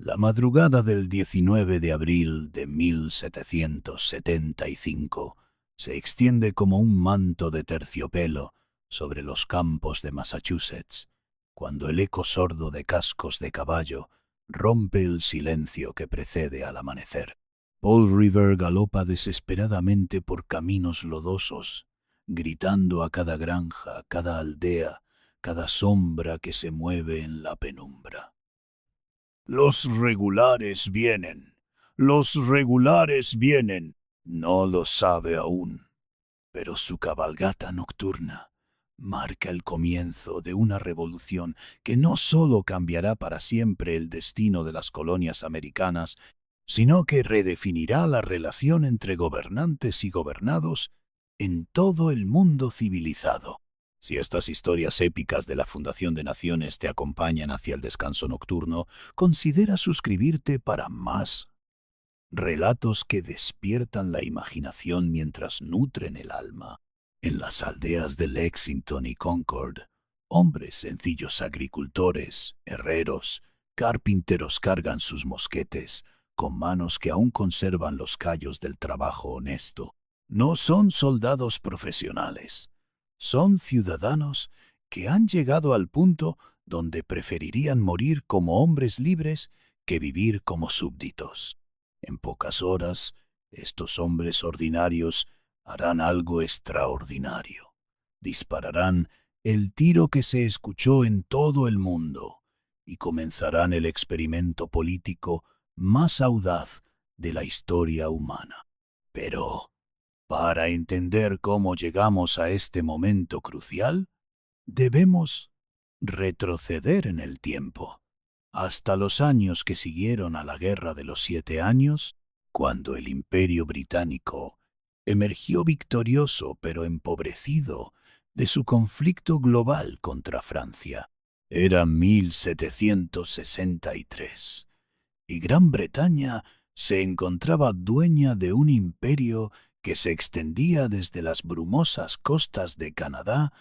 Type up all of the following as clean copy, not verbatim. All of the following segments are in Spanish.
La madrugada del 19 de abril de 1775 se extiende como un manto de terciopelo sobre los campos de Massachusetts, cuando el eco sordo de cascos de caballo rompe el silencio que precede al amanecer. Paul Revere galopa desesperadamente por caminos lodosos, gritando a cada granja, cada aldea, cada sombra que se mueve en la penumbra. Los regulares vienen. Los regulares vienen. No lo sabe aún, pero su cabalgata nocturna marca el comienzo de una revolución que no solo cambiará para siempre el destino de las colonias americanas, sino que redefinirá la relación entre gobernantes y gobernados en todo el mundo civilizado. Si estas historias épicas de la fundación de naciones te acompañan hacia el descanso nocturno, considera suscribirte para más relatos que despiertan la imaginación mientras nutren el alma. En las aldeas de Lexington y Concord, hombres sencillos agricultores, herreros, carpinteros cargan sus mosquetes con manos que aún conservan los callos del trabajo honesto. No son soldados profesionales, son ciudadanos que han llegado al punto donde preferirían morir como hombres libres que vivir como súbditos. En pocas horas, estos hombres ordinarios harán algo extraordinario. Dispararán el tiro que se escuchó en todo el mundo y comenzarán el experimento político más audaz de la historia humana. Pero, para entender cómo llegamos a este momento crucial, debemos retroceder en el tiempo, hasta los años que siguieron a la Guerra de los 7 Años, cuando el Imperio Británico emergió victorioso pero empobrecido de su conflicto global contra Francia. Era 1763, y Gran Bretaña se encontraba dueña de un imperio que se extendía desde las brumosas costas de Canadá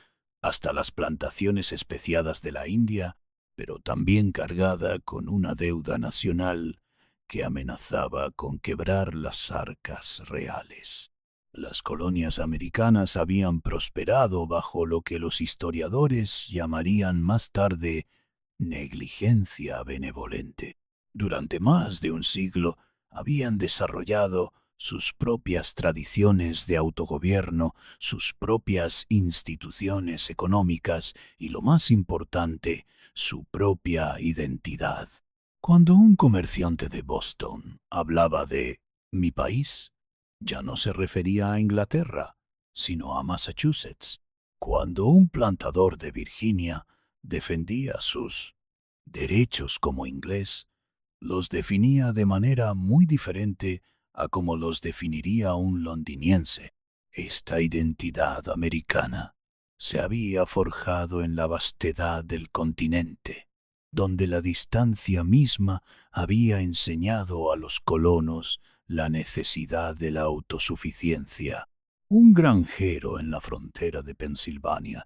hasta las plantaciones especiadas de la India, pero también cargada con una deuda nacional que amenazaba con quebrar las arcas reales. Las colonias americanas habían prosperado bajo lo que los historiadores llamarían más tarde negligencia benevolente. Durante más de un siglo habían desarrollado sus propias tradiciones de autogobierno, sus propias instituciones económicas y, lo más importante, su propia identidad. Cuando un comerciante de Boston hablaba de «mi país», ya no se refería a Inglaterra, sino a Massachusetts. Cuando un plantador de Virginia defendía sus derechos como inglés, los definía de manera muy diferente a como los definiría un londinense. Esta identidad americana se había forjado en la vastedad del continente, donde la distancia misma había enseñado a los colonos la necesidad de la autosuficiencia. Un granjero en la frontera de Pensilvania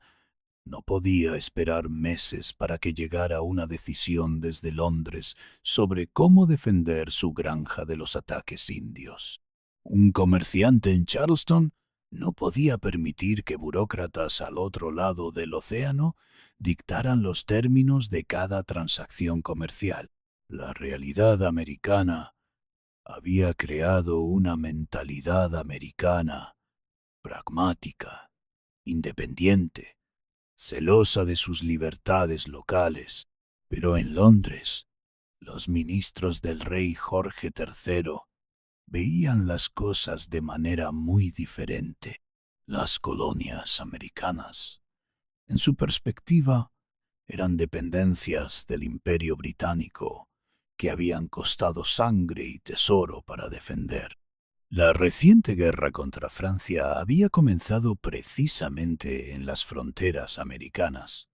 no podía esperar meses para que llegara una decisión desde Londres sobre cómo defender su granja de los ataques indios. Un comerciante en Charleston no podía permitir que burócratas al otro lado del océano dictaran los términos de cada transacción comercial. La realidad americana había creado una mentalidad americana pragmática, independiente, celosa de sus libertades locales. Pero en Londres, los ministros del rey Jorge III veían las cosas de manera muy diferente. Las colonias americanas, en su perspectiva, eran dependencias del Imperio Británico que habían costado sangre y tesoro para defender. La reciente guerra contra Francia había comenzado precisamente en las fronteras americanas,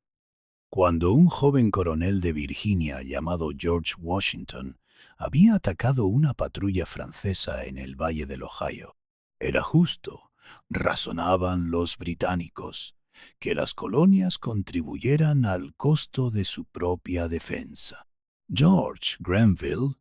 cuando un joven coronel de Virginia llamado George Washington había atacado una patrulla francesa en el Valle del Ohio. Era justo, razonaban los británicos, que las colonias contribuyeran al costo de su propia defensa. George Grenville,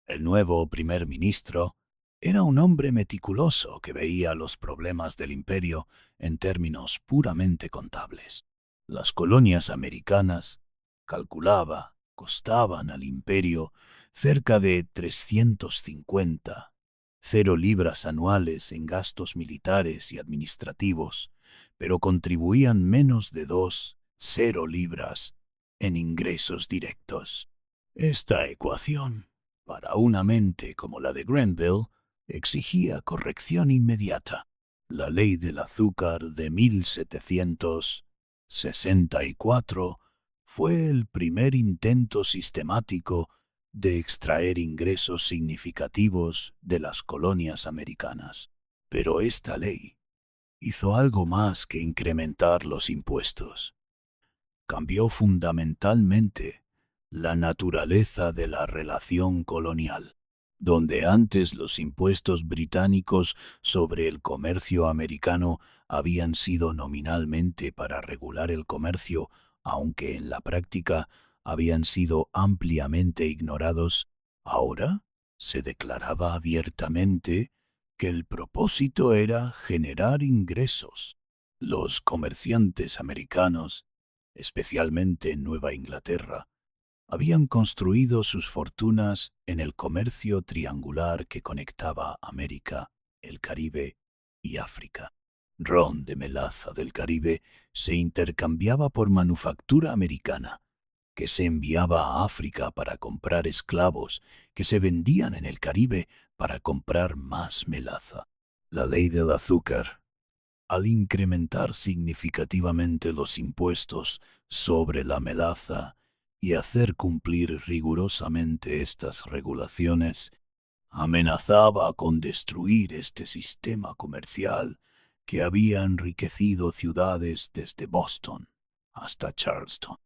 el nuevo primer ministro, era un hombre meticuloso que veía los problemas del imperio en términos puramente contables. Las colonias americanas, calculaba, costaban al imperio cerca de 350, 0 libras anuales en gastos militares y administrativos, pero contribuían menos de 0 libras en ingresos directos. Esta ecuación, para una mente como la de Grenville, exigía corrección inmediata. La ley del azúcar de 1764 fue el primer intento sistemático de extraer ingresos significativos de las colonias americanas. Pero esta ley hizo algo más que incrementar los impuestos. Cambió fundamentalmente la naturaleza de la relación colonial, donde antes los impuestos británicos sobre el comercio americano habían sido nominalmente para regular el comercio, aunque en la práctica habían sido ampliamente ignorados. Ahora se declaraba abiertamente que el propósito era generar ingresos. Los comerciantes americanos, especialmente en Nueva Inglaterra, habían construido sus fortunas en el comercio triangular que conectaba América, el Caribe y África. Ron de melaza del Caribe se intercambiaba por manufactura americana, que se enviaba a África para comprar esclavos que se vendían en el Caribe para comprar más melaza. La ley del azúcar, al incrementar significativamente los impuestos sobre la melaza y hacer cumplir rigurosamente estas regulaciones, amenazaba con destruir este sistema comercial que había enriquecido ciudades desde Boston hasta Charleston.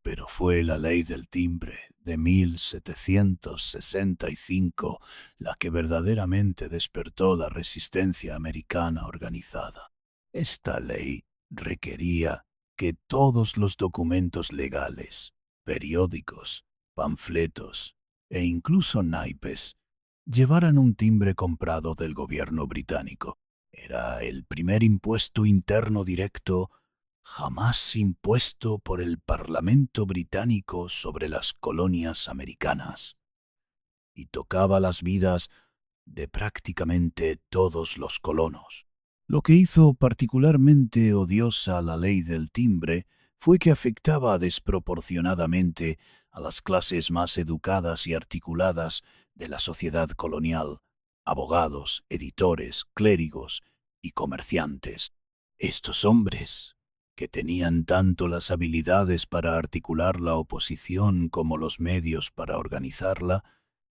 Pero fue la ley del timbre de 1765 la que verdaderamente despertó la resistencia americana organizada. Esta ley requería que todos los documentos legales, periódicos, panfletos e incluso naipes llevaran un timbre comprado del gobierno británico. Era el primer impuesto interno directo jamás impuesto por el Parlamento británico sobre las colonias americanas, y tocaba las vidas de prácticamente todos los colonos. Lo que hizo particularmente odiosa la ley del timbre fue que afectaba desproporcionadamente a las clases más educadas y articuladas de la sociedad colonial: abogados, editores, clérigos y comerciantes. Estos hombres, que tenían tanto las habilidades para articular la oposición como los medios para organizarla,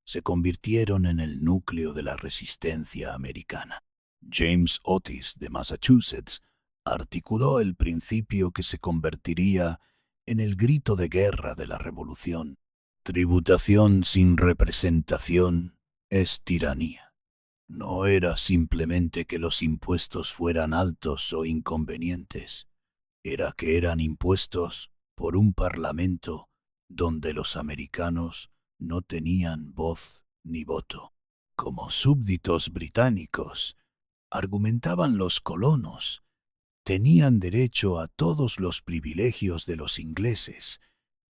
se convirtieron en el núcleo de la resistencia americana. James Otis de Massachusetts articuló el principio que se convertiría en el grito de guerra de la Revolución: tributación sin representación es tiranía. No era simplemente que los impuestos fueran altos o inconvenientes, era que eran impuestos por un parlamento donde los americanos no tenían voz ni voto. Como súbditos británicos, argumentaban los colonos, tenían derecho a todos los privilegios de los ingleses,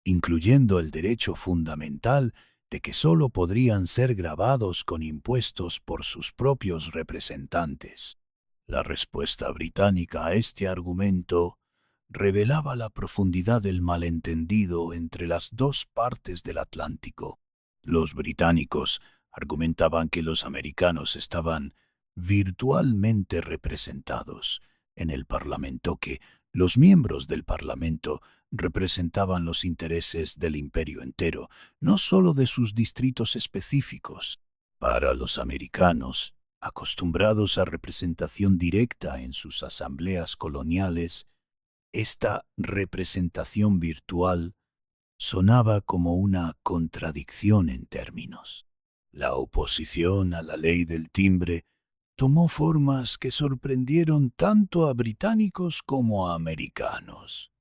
incluyendo el derecho fundamental de que sólo podrían ser gravados con impuestos por sus propios representantes. La respuesta británica a este argumento revelaba la profundidad del malentendido entre las dos partes del Atlántico. Los británicos argumentaban que los americanos estaban virtualmente representados en el Parlamento, que los miembros del Parlamento representaban los intereses del imperio entero, no solo de sus distritos específicos. Para los americanos, acostumbrados a representación directa en sus asambleas coloniales, esta representación virtual sonaba como una contradicción en términos. La oposición a la ley del timbre tomó formas que sorprendieron tanto a británicos como a americanos.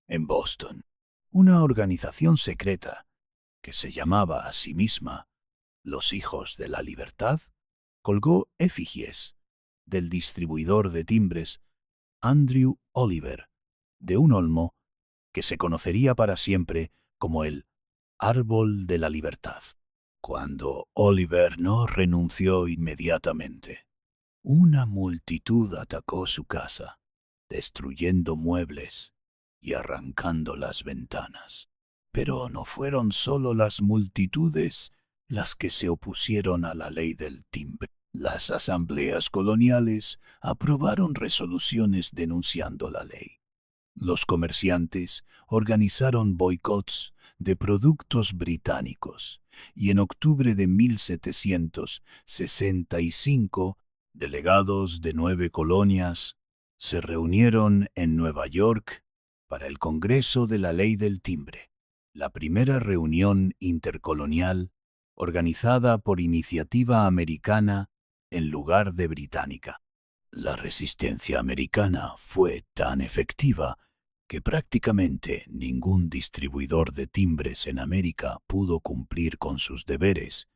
En Boston, una organización secreta que se llamaba a sí misma Los Hijos de la Libertad, colgó efigies del distribuidor de timbres Andrew Oliver de un olmo que se conocería para siempre como el Árbol de la Libertad. Cuando Oliver no renunció inmediatamente, una multitud atacó su casa, destruyendo muebles y arrancando las ventanas. Pero no fueron solo las multitudes las que se opusieron a la ley del timbre. Las asambleas coloniales aprobaron resoluciones denunciando la ley. Los comerciantes organizaron boicots de productos británicos y en octubre de 1765, delegados de 9 colonias se reunieron en Nueva York para el Congreso de la Ley del Timbre, la primera reunión intercolonial organizada por iniciativa americana en lugar de británica. La resistencia americana fue tan efectiva que prácticamente ningún distribuidor de timbres en América pudo cumplir con sus deberes.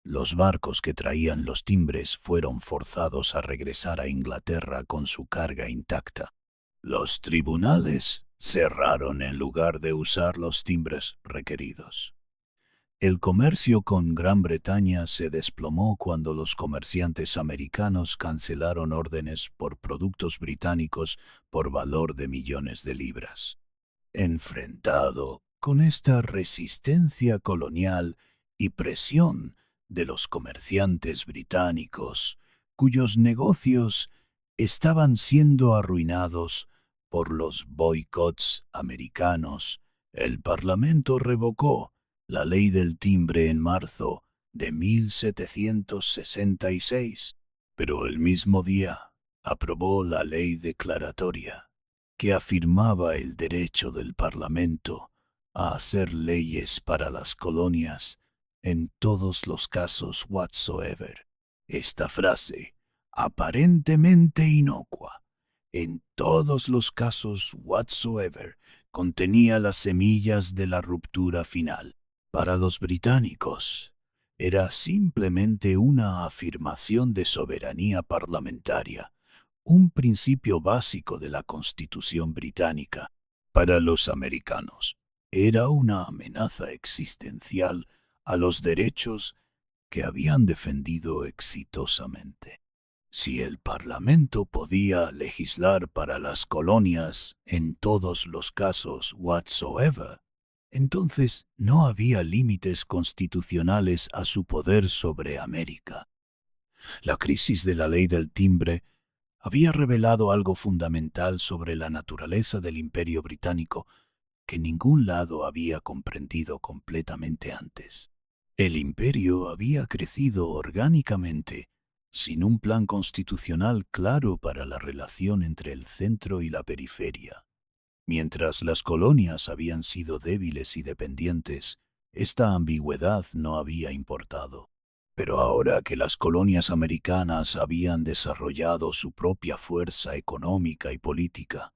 Los barcos que traían los timbres fueron forzados a regresar a Inglaterra con su carga intacta. Los tribunales cerraron en lugar de usar los timbres requeridos. El comercio con Gran Bretaña se desplomó cuando los comerciantes americanos cancelaron órdenes por productos británicos por valor de millones de libras. Enfrentado con esta resistencia colonial y presión de los comerciantes británicos, cuyos negocios estaban siendo arruinados por los boicots americanos, el Parlamento revocó la ley del timbre en marzo de 1766, pero el mismo día aprobó la ley declaratoria que afirmaba el derecho del Parlamento a hacer leyes para las colonias en todos los casos whatsoever. Esta frase, aparentemente inocua, en todos los casos whatsoever, contenía las semillas de la ruptura final. Para los británicos, era simplemente una afirmación de soberanía parlamentaria, un principio básico de la Constitución británica. Para los americanos, era una amenaza existencial a los derechos que habían defendido exitosamente. Si el Parlamento podía legislar para las colonias en todos los casos whatsoever, entonces no había límites constitucionales a su poder sobre América. La crisis de la ley del timbre había revelado algo fundamental sobre la naturaleza del Imperio británico que ningún lado había comprendido completamente antes. El imperio había crecido orgánicamente, sin un plan constitucional claro para la relación entre el centro y la periferia. Mientras las colonias habían sido débiles y dependientes, esta ambigüedad no había importado. Pero ahora que las colonias americanas habían desarrollado su propia fuerza económica y política,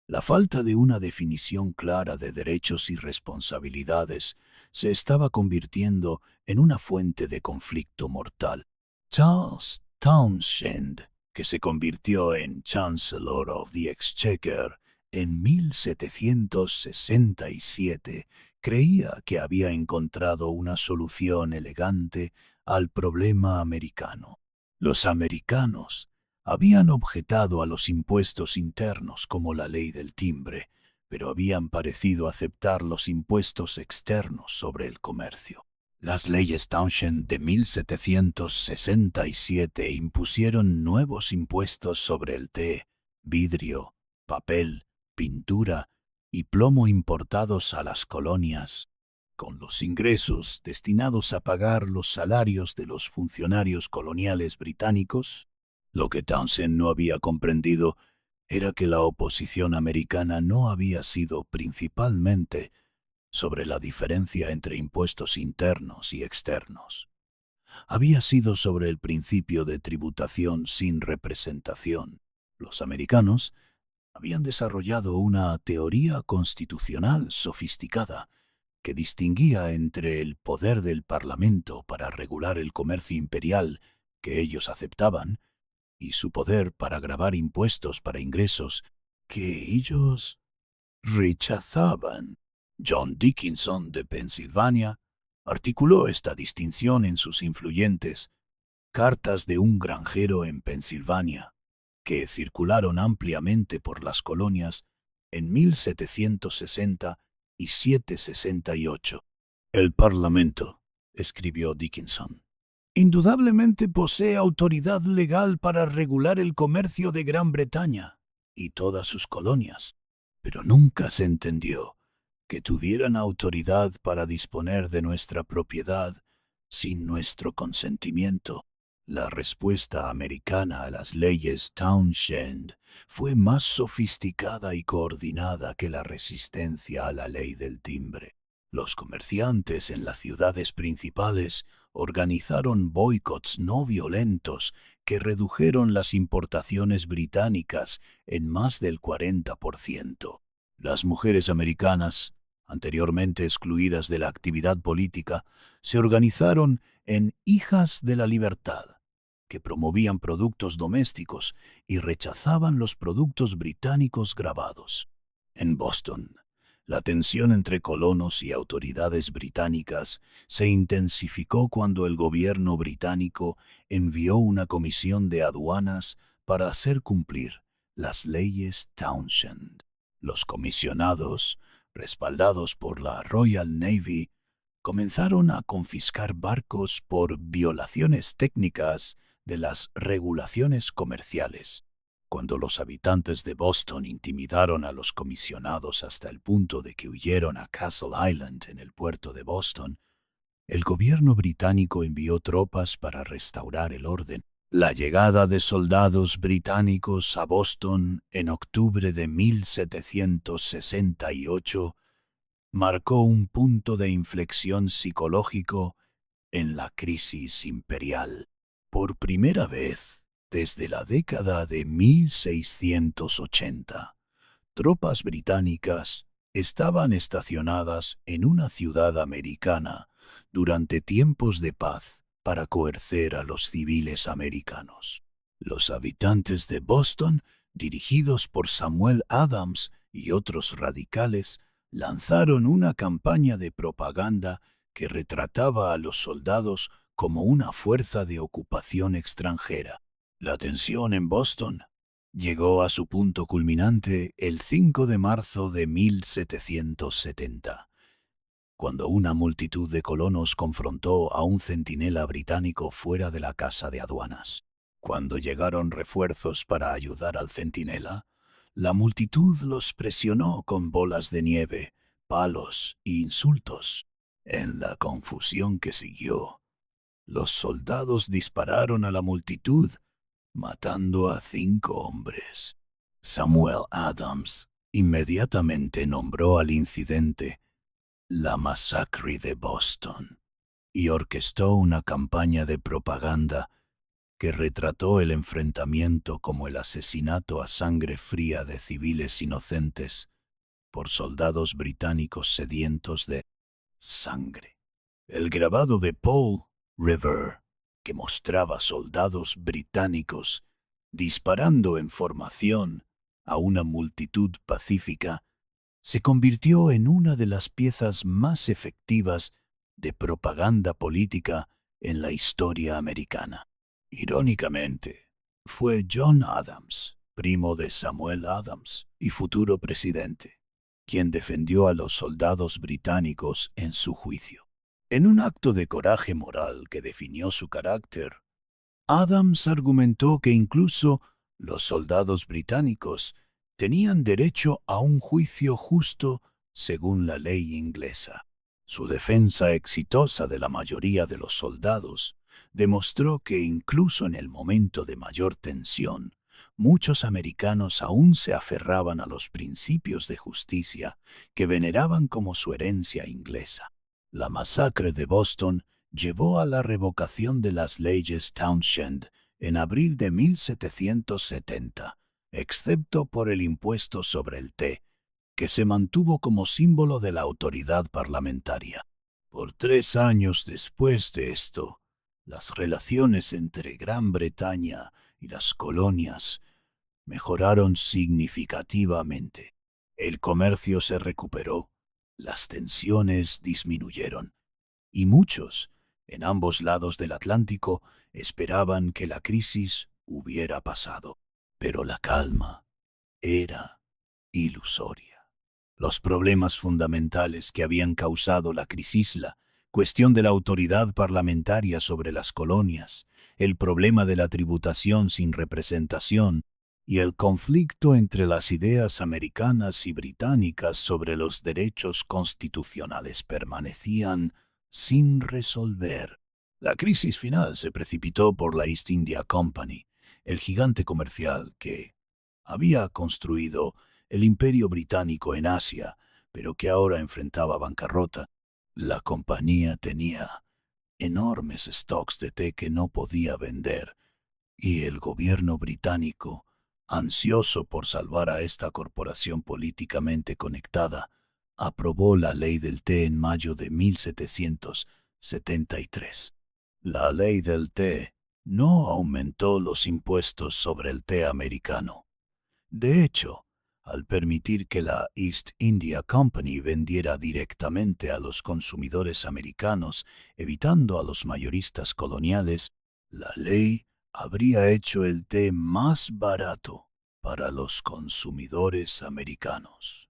la falta de una definición clara de derechos y responsabilidades se estaba convirtiendo en una fuente de conflicto mortal. Charles Townshend, que se convirtió en Chancellor of the Exchequer en 1767, creía que había encontrado una solución elegante al problema americano. Los americanos habían objetado a los impuestos internos como la ley del timbre, pero habían parecido aceptar los impuestos externos sobre el comercio. Las leyes Townshend de 1767 impusieron nuevos impuestos sobre el té, vidrio, papel, pintura y plomo importados a las colonias, con los ingresos destinados a pagar los salarios de los funcionarios coloniales británicos. Lo que Townshend no había comprendido era que la oposición americana no había sido principalmente sobre la diferencia entre impuestos internos y externos. Había sido sobre el principio de tributación sin representación. Los americanos habían desarrollado una teoría constitucional sofisticada que distinguía entre el poder del Parlamento para regular el comercio imperial que ellos aceptaban y su poder para gravar impuestos para ingresos que ellos rechazaban. John Dickinson de Pensilvania articuló esta distinción en sus influyentes Cartas de un granjero en Pensilvania, que circularon ampliamente por las colonias en 1760 y 768. El Parlamento, escribió Dickinson, indudablemente posee autoridad legal para regular el comercio de Gran Bretaña y todas sus colonias, pero nunca se entendió que tuvieran autoridad para disponer de nuestra propiedad sin nuestro consentimiento. La respuesta americana a las leyes Townshend fue más sofisticada y coordinada que la resistencia a la ley del timbre. Los comerciantes en las ciudades principales organizaron boicots no violentos que redujeron las importaciones británicas en más del 40%. Las mujeres americanas, anteriormente excluidas de la actividad política, se organizaron en Hijas de la Libertad, que promovían productos domésticos y rechazaban los productos británicos grabados. En Boston, la tensión entre colonos y autoridades británicas se intensificó cuando el gobierno británico envió una comisión de aduanas para hacer cumplir las leyes Townshend. Los comisionados, respaldados por la Royal Navy, comenzaron a confiscar barcos por violaciones técnicas de las regulaciones comerciales. Cuando los habitantes de Boston intimidaron a los comisionados hasta el punto de que huyeron a Castle Island en el puerto de Boston, el gobierno británico envió tropas para restaurar el orden. La llegada de soldados británicos a Boston en octubre de 1768 marcó un punto de inflexión psicológico en la crisis imperial. Por primera vez desde la década de 1680, tropas británicas estaban estacionadas en una ciudad americana durante tiempos de paz para coercer a los civiles americanos. Los habitantes de Boston, dirigidos por Samuel Adams y otros radicales, lanzaron una campaña de propaganda que retrataba a los soldados como una fuerza de ocupación extranjera. La tensión en Boston llegó a su punto culminante el 5 de marzo de 1770, cuando una multitud de colonos confrontó a un centinela británico fuera de la casa de aduanas. Cuando llegaron refuerzos para ayudar al centinela, la multitud los presionó con bolas de nieve, palos e insultos. En la confusión que siguió, los soldados dispararon a la multitud, matando a 5 hombres. Samuel Adams inmediatamente nombró al incidente la masacre de Boston y orquestó una campaña de propaganda que retrató el enfrentamiento como el asesinato a sangre fría de civiles inocentes por soldados británicos sedientos de sangre. El grabado de Paul Revere, que mostraba soldados británicos disparando en formación a una multitud pacífica, se convirtió en una de las piezas más efectivas de propaganda política en la historia americana. Irónicamente, fue John Adams, primo de Samuel Adams y futuro presidente, quien defendió a los soldados británicos en su juicio. En un acto de coraje moral que definió su carácter, Adams argumentó que incluso los soldados británicos tenían derecho a un juicio justo según la ley inglesa. Su defensa exitosa de la mayoría de los soldados demostró que incluso en el momento de mayor tensión, muchos americanos aún se aferraban a los principios de justicia que veneraban como su herencia inglesa. La masacre de Boston llevó a la revocación de las leyes Townshend en abril de 1770, excepto por el impuesto sobre el té, que se mantuvo como símbolo de la autoridad parlamentaria. Por 3 años después de esto, las relaciones entre Gran Bretaña y las colonias mejoraron significativamente. El comercio se recuperó, las tensiones disminuyeron, y muchos, en ambos lados del Atlántico, esperaban que la crisis hubiera pasado. Pero la calma era ilusoria. Los problemas fundamentales que habían causado la crisis, la cuestión de la autoridad parlamentaria sobre las colonias, el problema de la tributación sin representación y el conflicto entre las ideas americanas y británicas sobre los derechos constitucionales permanecían sin resolver. La crisis final se precipitó por la East India Company, el gigante comercial que había construido el imperio británico en Asia, pero que ahora enfrentaba bancarrota. La compañía tenía enormes stocks de té que no podía vender, y el gobierno británico, ansioso por salvar a esta corporación políticamente conectada, aprobó la ley del té en mayo de 1773. La ley del té no aumentó los impuestos sobre el té americano. De hecho, al permitir que la East India Company vendiera directamente a los consumidores americanos, evitando a los mayoristas coloniales, la ley habría hecho el té más barato para los consumidores americanos.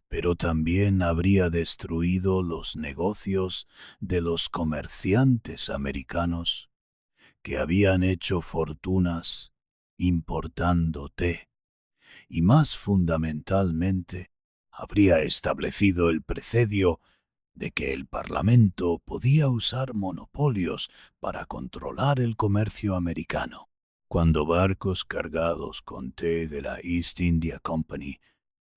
Pero también habría destruido los negocios de los comerciantes americanos que habían hecho fortunas importando té, y más fundamentalmente, habría establecido el precedio de que el Parlamento podía usar monopolios para controlar el comercio americano. Cuando barcos cargados con té de la East India Company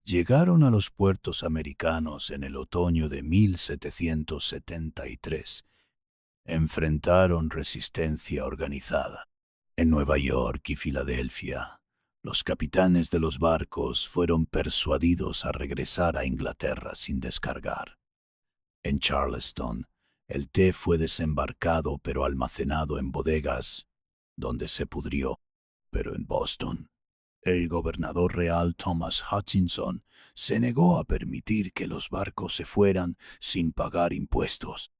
llegaron a los puertos americanos en el otoño de 1773, enfrentaron resistencia organizada. En Nueva York y Filadelfia, los capitanes de los barcos fueron persuadidos a regresar a Inglaterra sin descargar. En Charleston, el té fue desembarcado pero almacenado en bodegas, donde se pudrió. Pero en Boston, el gobernador real Thomas Hutchinson se negó a permitir que los barcos se fueran sin pagar impuestos.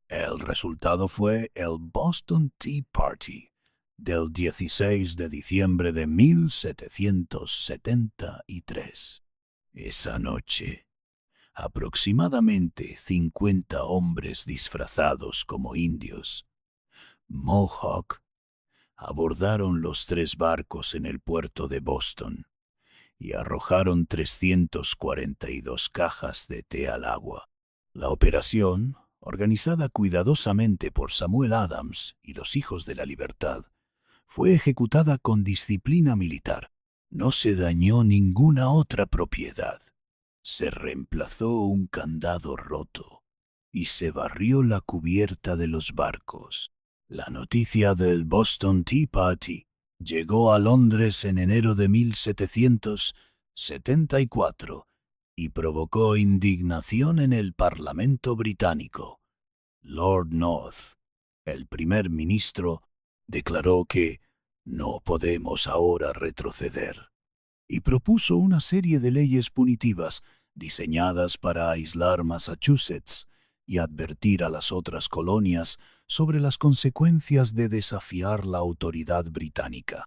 El resultado fue el Boston Tea Party del 16 de diciembre de 1773. Esa noche, aproximadamente 50 hombres disfrazados como indios, Mohawk, abordaron los 3 barcos en el puerto de Boston y arrojaron 342 cajas de té al agua. La operación, organizada cuidadosamente por Samuel Adams y los Hijos de la Libertad, fue ejecutada con disciplina militar. No se dañó ninguna otra propiedad. Se reemplazó un candado roto y se barrió la cubierta de los barcos. La noticia del Boston Tea Party llegó a Londres en enero de 1774 y provocó indignación en el Parlamento británico. Lord North, el primer ministro, declaró que no podemos ahora retroceder y propuso una serie de leyes punitivas diseñadas para aislar Massachusetts y advertir a las otras colonias sobre las consecuencias de desafiar la autoridad británica.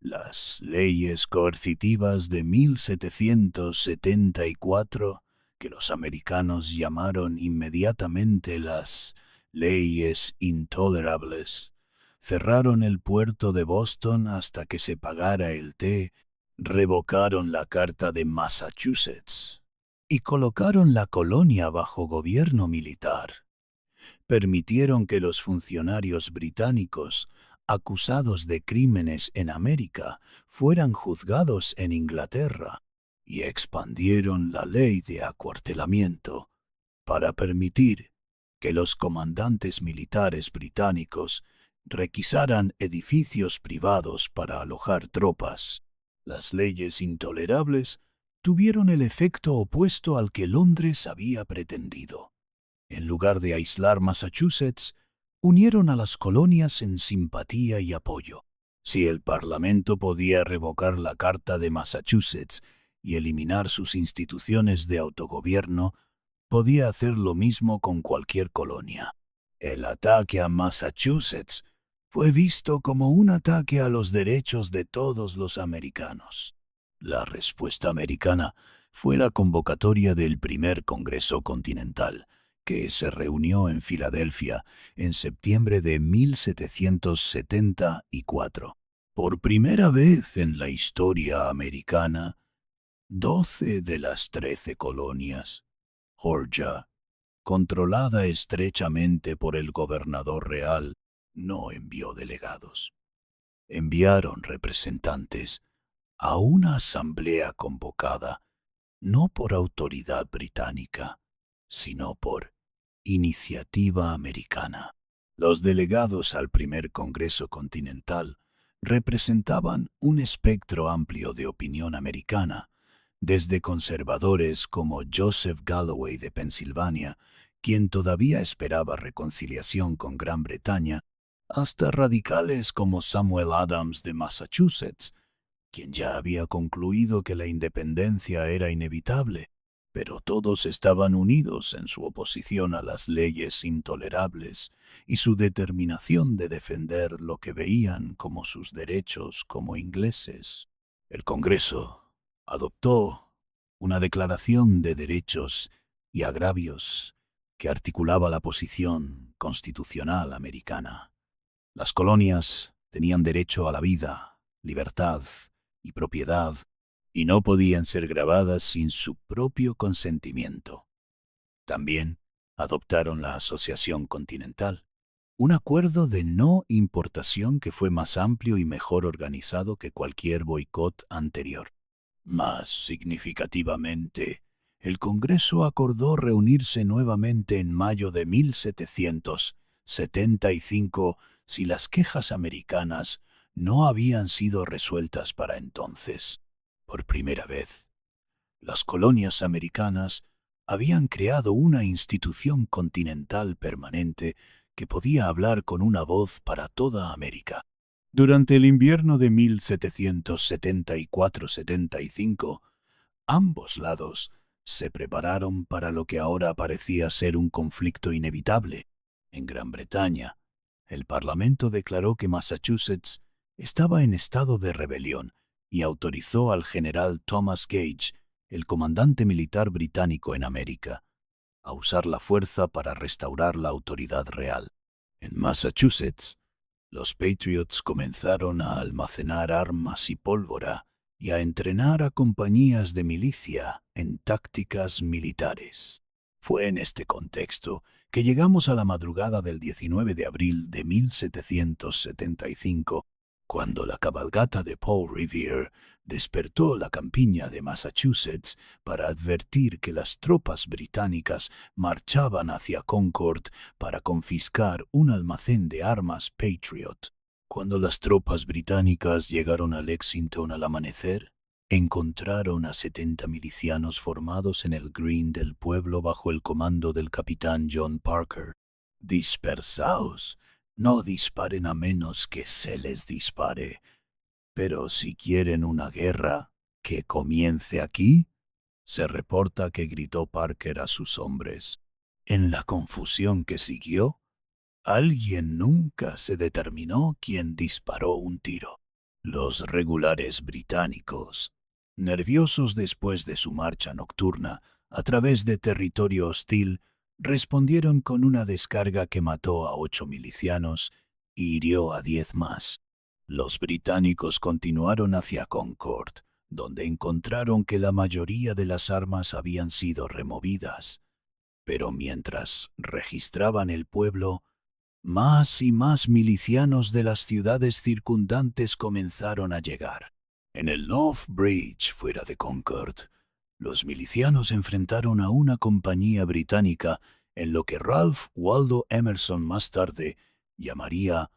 Las leyes coercitivas de 1774, que los americanos llamaron inmediatamente las leyes intolerables, cerraron el puerto de Boston hasta que se pagara el té, revocaron la Carta de Massachusetts y colocaron la colonia bajo gobierno militar. Permitieron que los funcionarios británicos acusados de crímenes en América fueran juzgados en Inglaterra y expandieron la ley de acuartelamiento para permitir que los comandantes militares británicos requisaran edificios privados para alojar tropas. Las leyes intolerables tuvieron el efecto opuesto al que Londres había pretendido. En lugar de aislar Massachusetts, unieron a las colonias en simpatía y apoyo. Si el Parlamento podía revocar la Carta de Massachusetts y eliminar sus instituciones de autogobierno, podía hacer lo mismo con cualquier colonia. El ataque a Massachusetts fue visto como un ataque a los derechos de todos los americanos. La respuesta americana fue la convocatoria del primer Congreso Continental, que se reunió en Filadelfia en septiembre de 1774. Por primera vez en la historia americana, 12 de las 13 colonias, Georgia, controlada estrechamente por el gobernador real, no envió delegados. Enviaron representantes a una asamblea convocada no por autoridad británica, sino por iniciativa americana. Los delegados al primer Congreso Continental representaban un espectro amplio de opinión americana, desde conservadores como Joseph Galloway de Pensilvania, quien todavía esperaba reconciliación con Gran Bretaña, hasta radicales como Samuel Adams de Massachusetts, quien ya había concluido que la independencia era inevitable, pero todos estaban unidos en su oposición a las leyes intolerables y su determinación de defender lo que veían como sus derechos como ingleses. El Congreso adoptó una declaración de derechos y agravios que articulaba la posición constitucional americana. Las colonias tenían derecho a la vida, libertad y propiedad, y no podían ser grabadas sin su propio consentimiento. También adoptaron la Asociación Continental, un acuerdo de no importación que fue más amplio y mejor organizado que cualquier boicot anterior. Más significativamente, el Congreso acordó reunirse nuevamente en mayo de 1775 si las quejas americanas no habían sido resueltas para entonces. Por primera vez, las colonias americanas habían creado una institución continental permanente que podía hablar con una voz para toda América. Durante el invierno de 1774-75, ambos lados se prepararon para lo que ahora parecía ser un conflicto inevitable. En Gran Bretaña, el Parlamento declaró que Massachusetts estaba en estado de rebelión y autorizó al general Thomas Gage, el comandante militar británico en América, a usar la fuerza para restaurar la autoridad real. En Massachusetts, los Patriots comenzaron a almacenar armas y pólvora y a entrenar a compañías de milicia en tácticas militares. Fue en este contexto que llegamos a la madrugada del 19 de abril de 1775, cuando la cabalgata de Paul Revere despertó la campiña de Massachusetts para advertir que las tropas británicas marchaban hacia Concord para confiscar un almacén de armas Patriot. Cuando las tropas británicas llegaron a Lexington al amanecer, encontraron a 70 milicianos formados en el green del pueblo bajo el comando del capitán John Parker. «Dispersaos, no disparen a menos que se les dispare. Pero si quieren una guerra, que comience aquí», se reporta que gritó Parker a sus hombres. En la confusión que siguió, alguien nunca se determinó quién disparó un tiro. Los regulares británicos, nerviosos después de su marcha nocturna a través de territorio hostil, respondieron con una descarga que mató a 8 milicianos y hirió a 10 más. Los británicos continuaron hacia Concord, donde encontraron que la mayoría de las armas habían sido removidas. Pero mientras registraban el pueblo, más y más milicianos de las ciudades circundantes comenzaron a llegar. En el North Bridge, fuera de Concord, los milicianos enfrentaron a una compañía británica en lo que Ralph Waldo Emerson más tarde llamaría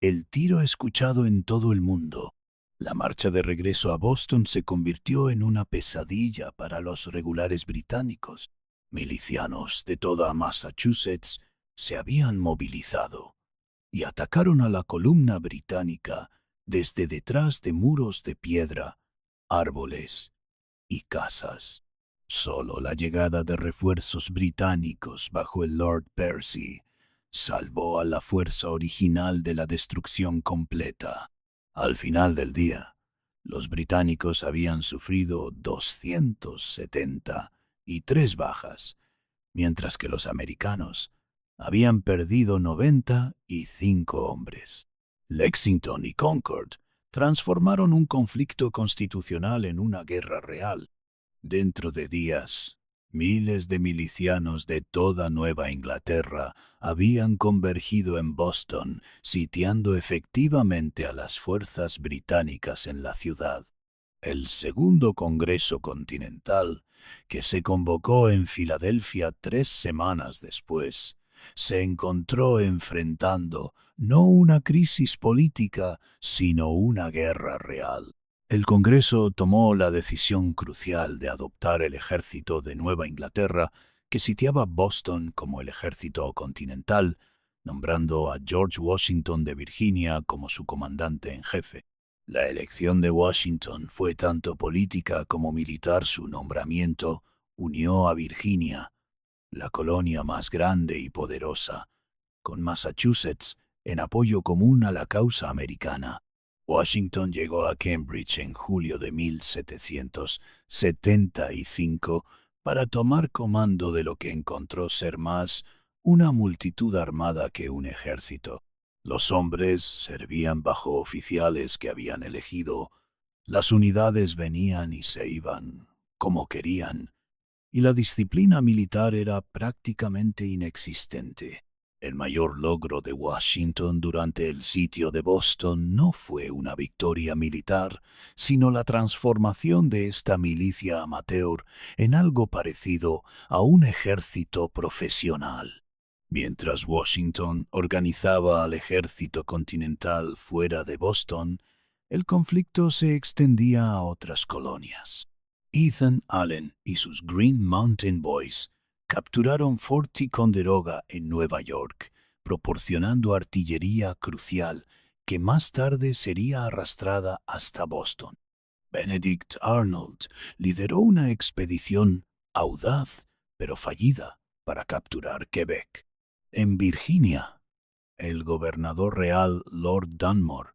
el tiro escuchado en todo el mundo. La marcha de regreso a Boston se convirtió en una pesadilla para los regulares británicos. Milicianos de toda Massachusetts se habían movilizado y atacaron a la columna británica desde detrás de muros de piedra, árboles y casas. Solo la llegada de refuerzos británicos bajo el Lord Percy salvó a la fuerza original de la destrucción completa. Al final del día, los británicos habían sufrido 273 bajas, mientras que los americanos habían perdido 95 hombres. Lexington y Concord transformaron un conflicto constitucional en una guerra real. Dentro de días, miles de milicianos de toda Nueva Inglaterra habían convergido en Boston, sitiando efectivamente a las fuerzas británicas en la ciudad. El Segundo Congreso Continental, que se convocó en Filadelfia 3 semanas después, se encontró enfrentando no una crisis política, sino una guerra real. El Congreso tomó la decisión crucial de adoptar el ejército de Nueva Inglaterra, que sitiaba Boston como el ejército continental, nombrando a George Washington de Virginia como su comandante en jefe. La elección de Washington fue tanto política como militar. Su nombramiento unió a Virginia, la colonia más grande y poderosa, con Massachusetts en apoyo común a la causa americana. Washington llegó a Cambridge en julio de 1775 para tomar comando de lo que encontró ser más una multitud armada que un ejército. Los hombres servían bajo oficiales que habían elegido, las unidades venían y se iban como querían, y la disciplina militar era prácticamente inexistente. El mayor logro de Washington durante el sitio de Boston no fue una victoria militar, sino la transformación de esta milicia amateur en algo parecido a un ejército profesional. Mientras Washington organizaba al ejército continental fuera de Boston, el conflicto se extendía a otras colonias. Ethan Allen y sus Green Mountain Boys capturaron Fort Ticonderoga en Nueva York, proporcionando artillería crucial que más tarde sería arrastrada hasta Boston. Benedict Arnold lideró una expedición audaz pero fallida para capturar Quebec. En Virginia, el gobernador real Lord Dunmore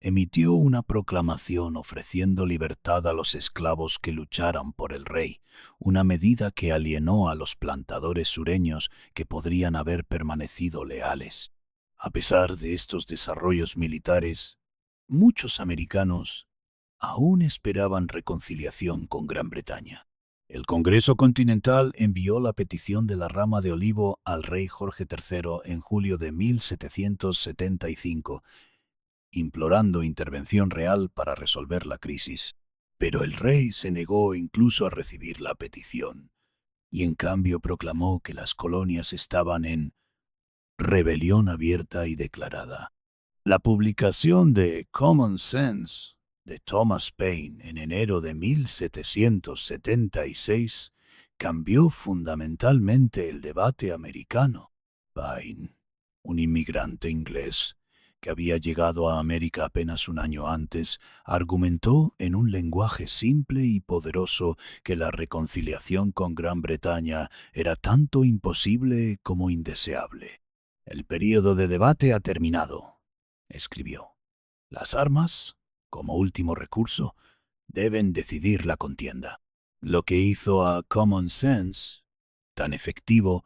emitió una proclamación ofreciendo libertad a los esclavos que lucharan por el rey, una medida que alienó a los plantadores sureños que podrían haber permanecido leales. A pesar de estos desarrollos militares, muchos americanos aún esperaban reconciliación con Gran Bretaña. El Congreso Continental envió la petición de la rama de olivo al rey Jorge III en julio de 1775, implorando intervención real para resolver la crisis. Pero el rey se negó incluso a recibir la petición, y en cambio proclamó que las colonias estaban en rebelión abierta y declarada. La publicación de Common Sense de Thomas Paine en enero de 1776 cambió fundamentalmente el debate americano. Paine, un inmigrante inglés que había llegado a América apenas un año antes, argumentó en un lenguaje simple y poderoso que la reconciliación con Gran Bretaña era tanto imposible como indeseable. El período de debate ha terminado, escribió. Las armas, como último recurso, deben decidir la contienda. Lo que hizo a Common Sense tan efectivo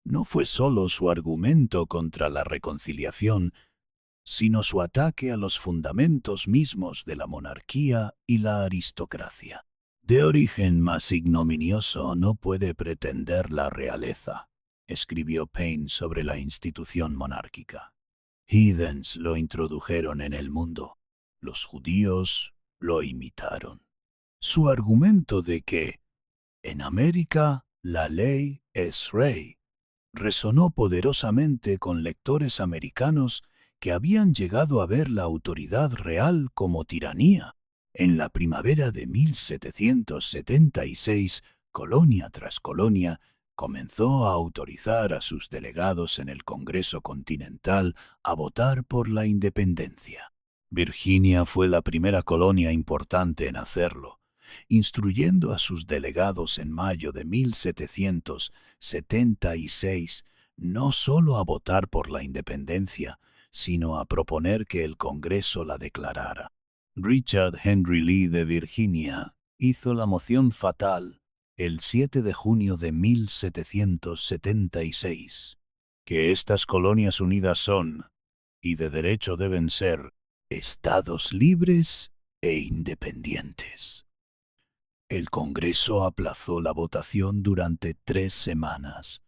no fue solo su argumento contra la reconciliación, sino su ataque a los fundamentos mismos de la monarquía y la aristocracia. De origen más ignominioso no puede pretender la realeza, escribió Paine sobre la institución monárquica. Heathens lo introdujeron en el mundo. Los judíos lo imitaron. Su argumento de que, en América, la ley es rey, resonó poderosamente con lectores americanos que habían llegado a ver la autoridad real como tiranía. En la primavera de 1776, colonia tras colonia comenzó a autorizar a sus delegados en el Congreso Continental a votar por la independencia. Virginia fue la primera colonia importante en hacerlo, instruyendo a sus delegados en mayo de 1776 no solo a votar por la independencia, sino a proponer que el Congreso la declarara. Richard Henry Lee de Virginia hizo la moción fatal el 7 de junio de 1776, que estas colonias unidas son, y de derecho deben ser, estados libres e independientes. El Congreso aplazó la votación durante 3 semanas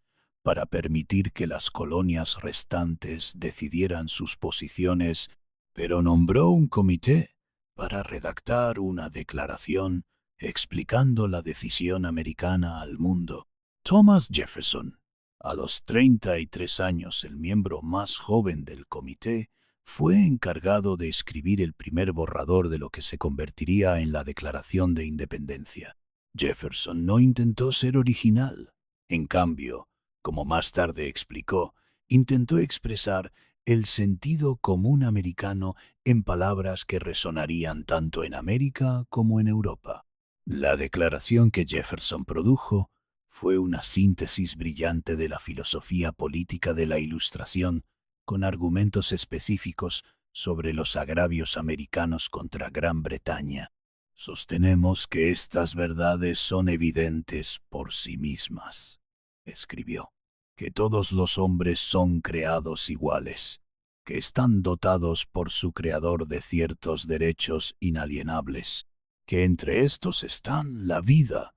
para permitir que las colonias restantes decidieran sus posiciones, pero nombró un comité para redactar una declaración explicando la decisión americana al mundo. Thomas Jefferson, a los 33 años el miembro más joven del comité, fue encargado de escribir el primer borrador de lo que se convertiría en la Declaración de Independencia. Jefferson no intentó ser original. En cambio, como más tarde explicó, intentó expresar el sentido común americano en palabras que resonarían tanto en América como en Europa. La declaración que Jefferson produjo fue una síntesis brillante de la filosofía política de la Ilustración, con argumentos específicos sobre los agravios americanos contra Gran Bretaña. Sostenemos que estas verdades son evidentes por sí mismas, escribió, que todos los hombres son creados iguales, que están dotados por su creador de ciertos derechos inalienables, que entre estos están la vida,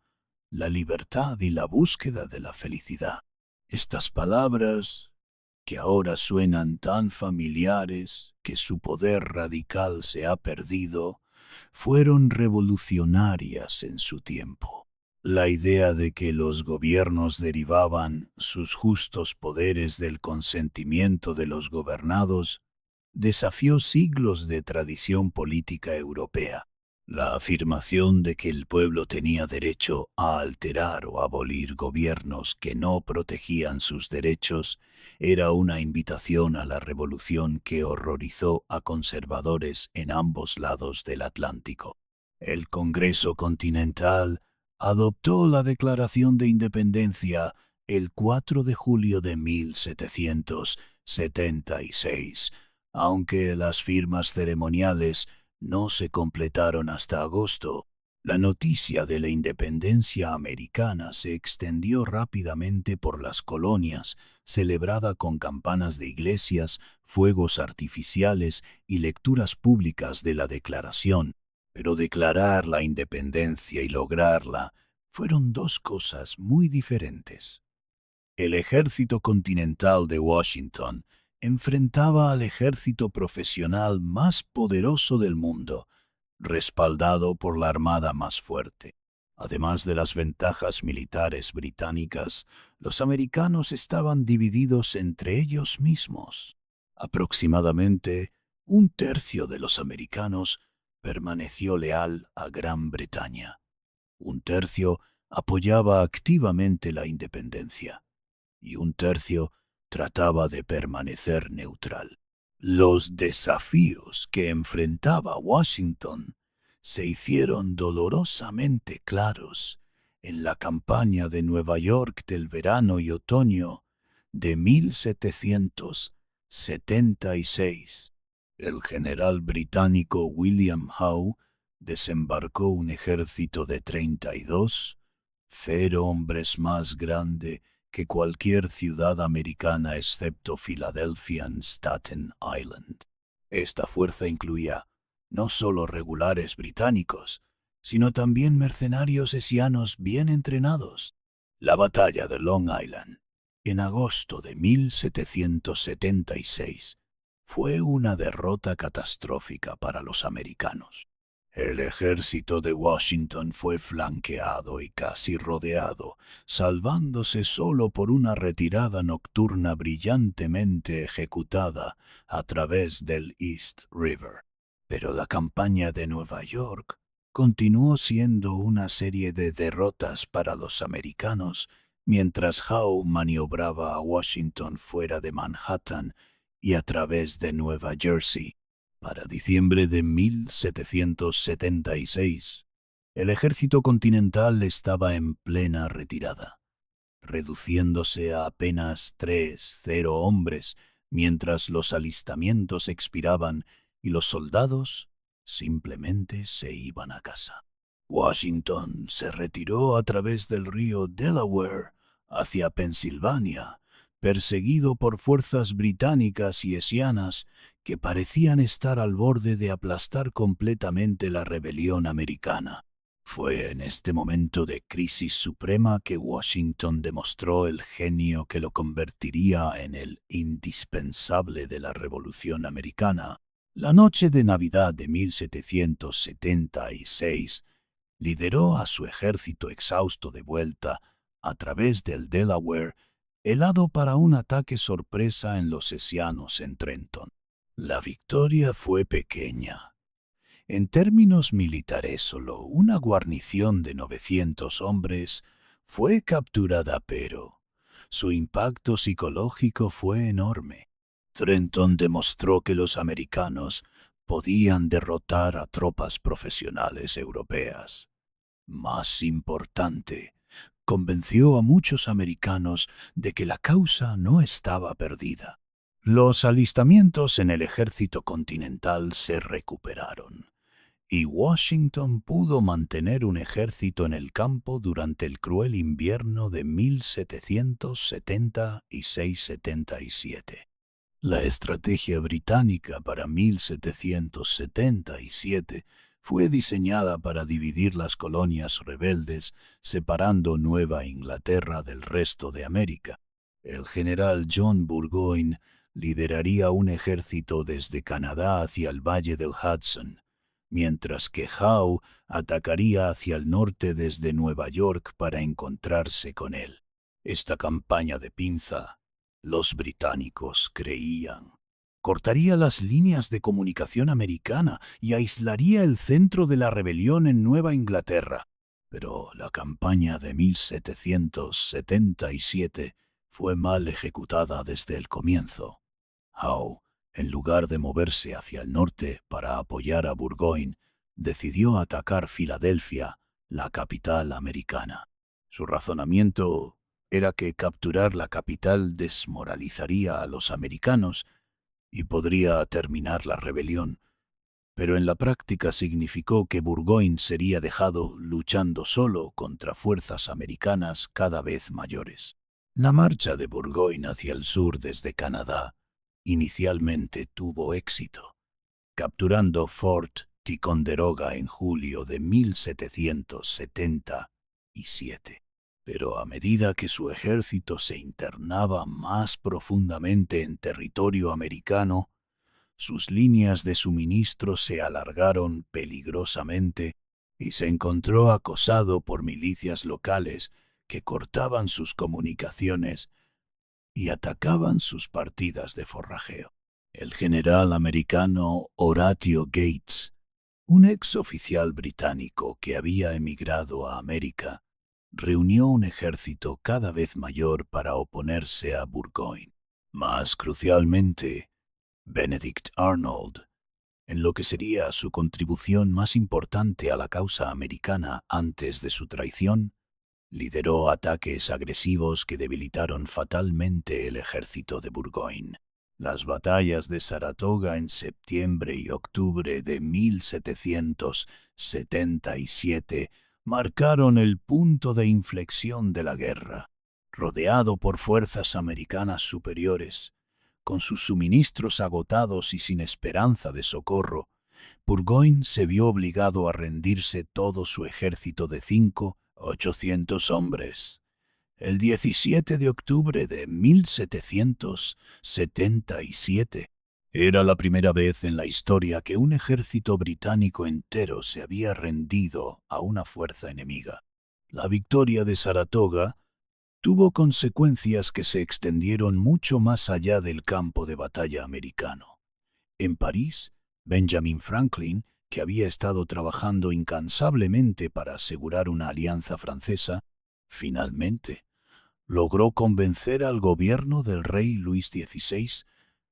la libertad y la búsqueda de la felicidad. Estas palabras, que ahora suenan tan familiares que su poder radical se ha perdido, fueron revolucionarias en su tiempo. La idea de que los gobiernos derivaban sus justos poderes del consentimiento de los gobernados desafió siglos de tradición política europea. La afirmación de que el pueblo tenía derecho a alterar o abolir gobiernos que no protegían sus derechos era una invitación a la revolución que horrorizó a conservadores en ambos lados del Atlántico. El Congreso Continental adoptó la Declaración de Independencia el 4 de julio de 1776, aunque las firmas ceremoniales no se completaron hasta agosto. La noticia de la independencia americana se extendió rápidamente por las colonias, celebrada con campanas de iglesias, fuegos artificiales y lecturas públicas de la declaración. Pero declarar la independencia y lograrla fueron dos cosas muy diferentes. El ejército continental de Washington enfrentaba al ejército profesional más poderoso del mundo, respaldado por la armada más fuerte. Además de las ventajas militares británicas, los americanos estaban divididos entre ellos mismos. Aproximadamente un tercio de los americanos permaneció leal a Gran Bretaña. Un tercio apoyaba activamente la independencia y un tercio trataba de permanecer neutral. Los desafíos que enfrentaba Washington se hicieron dolorosamente claros en la campaña de Nueva York del verano y otoño de 1776. El general británico William Howe desembarcó un ejército de 32, 0 hombres más grande que cualquier ciudad americana excepto Filadelfia en Staten Island. Esta fuerza incluía no solo regulares británicos, sino también mercenarios hessianos bien entrenados. La batalla de Long Island, en agosto de 1776, fue una derrota catastrófica para los americanos. El ejército de Washington fue flanqueado y casi rodeado, salvándose solo por una retirada nocturna brillantemente ejecutada a través del East River. Pero la campaña de Nueva York continuó siendo una serie de derrotas para los americanos, mientras Howe maniobraba a Washington fuera de Manhattan y a través de Nueva Jersey. Para diciembre de 1776, el ejército continental estaba en plena retirada, reduciéndose a apenas 3 hombres, mientras los alistamientos expiraban y los soldados simplemente se iban a casa. Washington se retiró a través del río Delaware hacia Pensilvania, perseguido por fuerzas británicas y hessianas que parecían estar al borde de aplastar completamente la rebelión americana. Fue en este momento de crisis suprema que Washington demostró el genio que lo convertiría en el indispensable de la Revolución Americana. La noche de Navidad de 1776 lideró a su ejército exhausto de vuelta a través del Delaware, helado para un ataque sorpresa en los hessianos en Trenton. La victoria fue pequeña. En términos militares, solo una guarnición de 900 hombres fue capturada, pero su impacto psicológico fue enorme. Trenton demostró que los americanos podían derrotar a tropas profesionales europeas. Más importante, convenció a muchos americanos de que la causa no estaba perdida. Los alistamientos en el ejército continental se recuperaron, y Washington pudo mantener un ejército en el campo durante el cruel invierno de 1776-77. La estrategia británica para 1777 fue diseñada para dividir las colonias rebeldes, separando Nueva Inglaterra del resto de América. El general John Burgoyne lideraría un ejército desde Canadá hacia el valle del Hudson, mientras que Howe atacaría hacia el norte desde Nueva York para encontrarse con él. Esta campaña de pinza, los británicos creían, cortaría las líneas de comunicación americana y aislaría el centro de la rebelión en Nueva Inglaterra. Pero la campaña de 1777 fue mal ejecutada desde el comienzo. Howe, en lugar de moverse hacia el norte para apoyar a Burgoyne, decidió atacar Filadelfia, la capital americana. Su razonamiento era que capturar la capital desmoralizaría a los americanos y podría terminar la rebelión, pero en la práctica significó que Burgoyne sería dejado luchando solo contra fuerzas americanas cada vez mayores. La marcha de Burgoyne hacia el sur desde Canadá inicialmente tuvo éxito, capturando Fort Ticonderoga en julio de 1777. Pero a medida que su ejército se internaba más profundamente en territorio americano, sus líneas de suministro se alargaron peligrosamente y se encontró acosado por milicias locales que cortaban sus comunicaciones y atacaban sus partidas de forrajeo. El general americano Horatio Gates, un ex oficial británico que había emigrado a América, reunió un ejército cada vez mayor para oponerse a Burgoyne. Más crucialmente, Benedict Arnold, en lo que sería su contribución más importante a la causa americana antes de su traición, lideró ataques agresivos que debilitaron fatalmente el ejército de Burgoyne. Las batallas de Saratoga en septiembre y octubre de 1777 marcaron el punto de inflexión de la guerra. Rodeado por fuerzas americanas superiores, con sus suministros agotados y sin esperanza de socorro, Burgoyne se vio obligado a rendirse todo su ejército de 800 hombres. El 17 de octubre de 1777 era la primera vez en la historia que un ejército británico entero se había rendido a una fuerza enemiga. La victoria de Saratoga tuvo consecuencias que se extendieron mucho más allá del campo de batalla americano. En París, Benjamin Franklin, que había estado trabajando incansablemente para asegurar una alianza francesa, finalmente logró convencer al gobierno del rey Luis XVI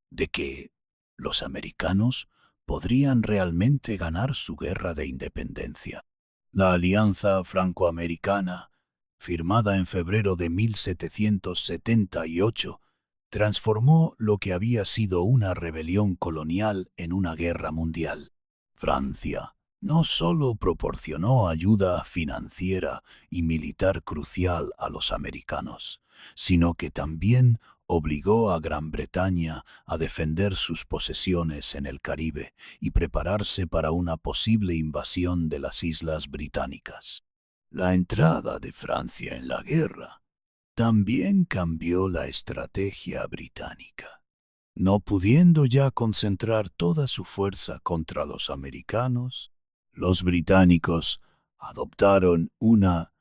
de que los americanos podrían realmente ganar su guerra de independencia. La alianza franco-americana, firmada en febrero de 1778, transformó lo que había sido una rebelión colonial en una guerra mundial. Francia no solo proporcionó ayuda financiera y militar crucial a los americanos, sino que también obligó a Gran Bretaña a defender sus posesiones en el Caribe y prepararse para una posible invasión de las Islas Británicas. La entrada de Francia en la guerra también cambió la estrategia británica. No pudiendo ya concentrar toda su fuerza contra los americanos, los británicos adoptaron una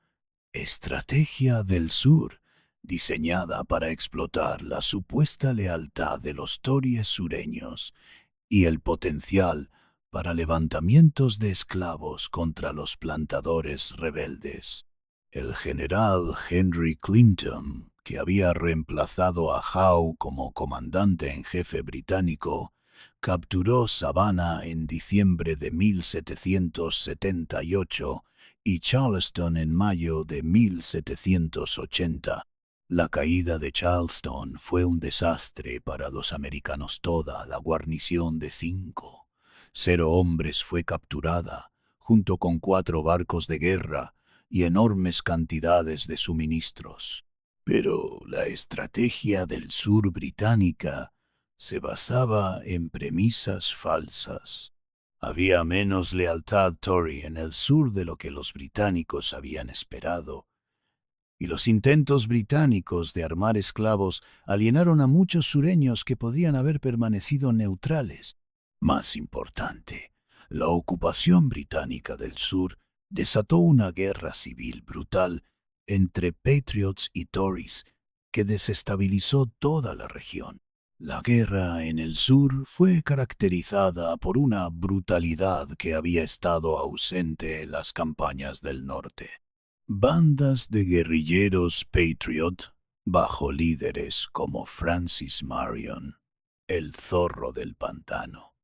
estrategia del sur diseñada para explotar la supuesta lealtad de los tories sureños y el potencial para levantamientos de esclavos contra los plantadores rebeldes. El general Henry Clinton, que había reemplazado a Howe como comandante en jefe británico, capturó Savannah en diciembre de 1778 y Charleston en mayo de 1780. La caída de Charleston fue un desastre para los americanos. Toda la guarnición de 0 hombres fue capturada, junto con 4 barcos de guerra y enormes cantidades de suministros. Pero la estrategia del sur británica se basaba en premisas falsas. Había menos lealtad Tory en el sur de lo que los británicos habían esperado, y los intentos británicos de armar esclavos alienaron a muchos sureños que podrían haber permanecido neutrales. Más importante, la ocupación británica del sur desató una guerra civil brutal entre Patriots y Tories que desestabilizó toda la región. La guerra en el sur fue caracterizada por una brutalidad que había estado ausente en las campañas del norte. Bandas de guerrilleros Patriot, bajo líderes como Francis Marion, el zorro del pantano,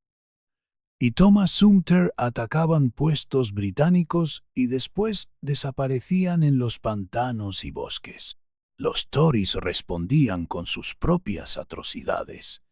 y Thomas Sumter atacaban puestos británicos y después desaparecían en los pantanos y bosques. Los Tories respondían con sus propias atrocidades,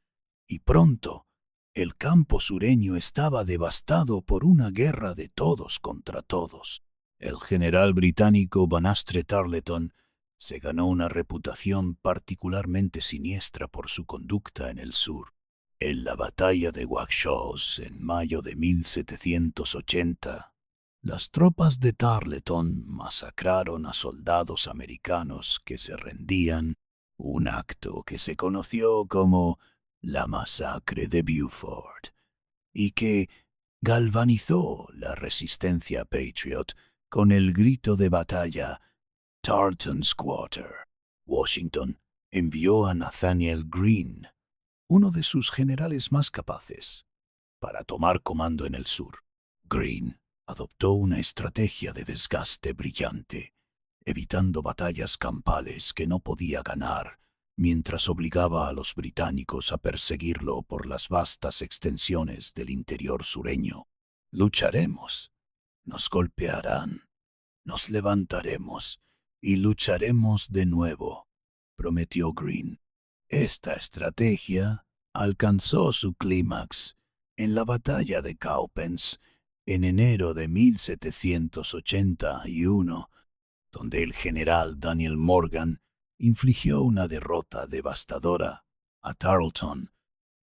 y pronto el campo sureño estaba devastado por una guerra de todos contra todos. El general británico Banastre Tarleton se ganó una reputación particularmente siniestra por su conducta en el sur. En la batalla de Wauchos en mayo de 1780, las tropas de Tarleton masacraron a soldados americanos que se rendían, un acto que se conoció como la masacre de Beaufort y que galvanizó la resistencia Patriot con el grito de batalla Tarleton's Quarter. Washington envió a Nathaniel Greene, uno de sus generales más capaces, para tomar comando en el sur. Greene adoptó una estrategia de desgaste brillante, evitando batallas campales que no podía ganar, mientras obligaba a los británicos a perseguirlo por las vastas extensiones del interior sureño. Lucharemos, nos golpearán, nos levantaremos y lucharemos de nuevo, prometió Greene. Esta estrategia alcanzó su clímax en la batalla de Cowpens en enero de 1781, donde el general Daniel Morgan infligió una derrota devastadora a Tarleton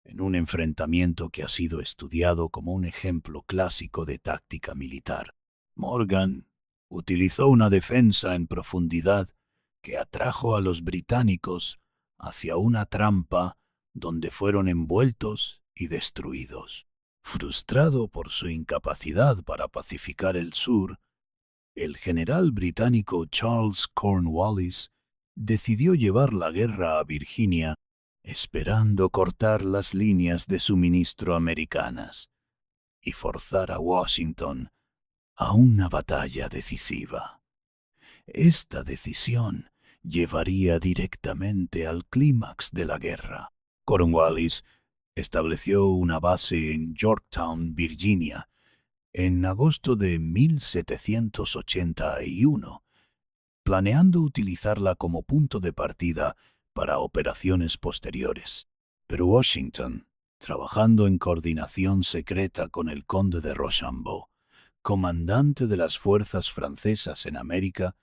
en un enfrentamiento que ha sido estudiado como un ejemplo clásico de táctica militar. Morgan utilizó una defensa en profundidad que atrajo a los británicos hacia una trampa donde fueron envueltos y destruidos. Frustrado por su incapacidad para pacificar el sur, el general británico Charles Cornwallis decidió llevar la guerra a Virginia, esperando cortar las líneas de suministro americanas. y forzar a Washington a una batalla decisiva. Esta decisión llevaría directamente al clímax de la guerra. Cornwallis estableció una base en Yorktown, Virginia, en agosto de 1781, planeando utilizarla como punto de partida para operaciones posteriores. Pero Washington, trabajando en coordinación secreta con el conde de Rochambeau, comandante de las fuerzas francesas en América,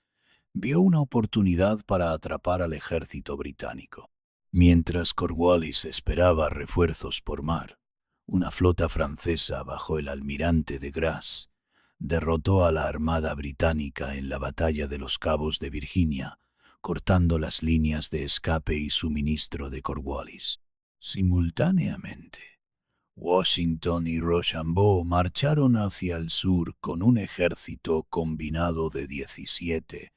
vio una oportunidad para atrapar al ejército británico. Mientras Cornwallis esperaba refuerzos por mar, una flota francesa bajo el almirante de Grasse derrotó a la armada británica en la batalla de los Cabos de Virginia, cortando las líneas de escape y suministro de Cornwallis. Simultáneamente, Washington y Rochambeau marcharon hacia el sur con un ejército combinado de 17,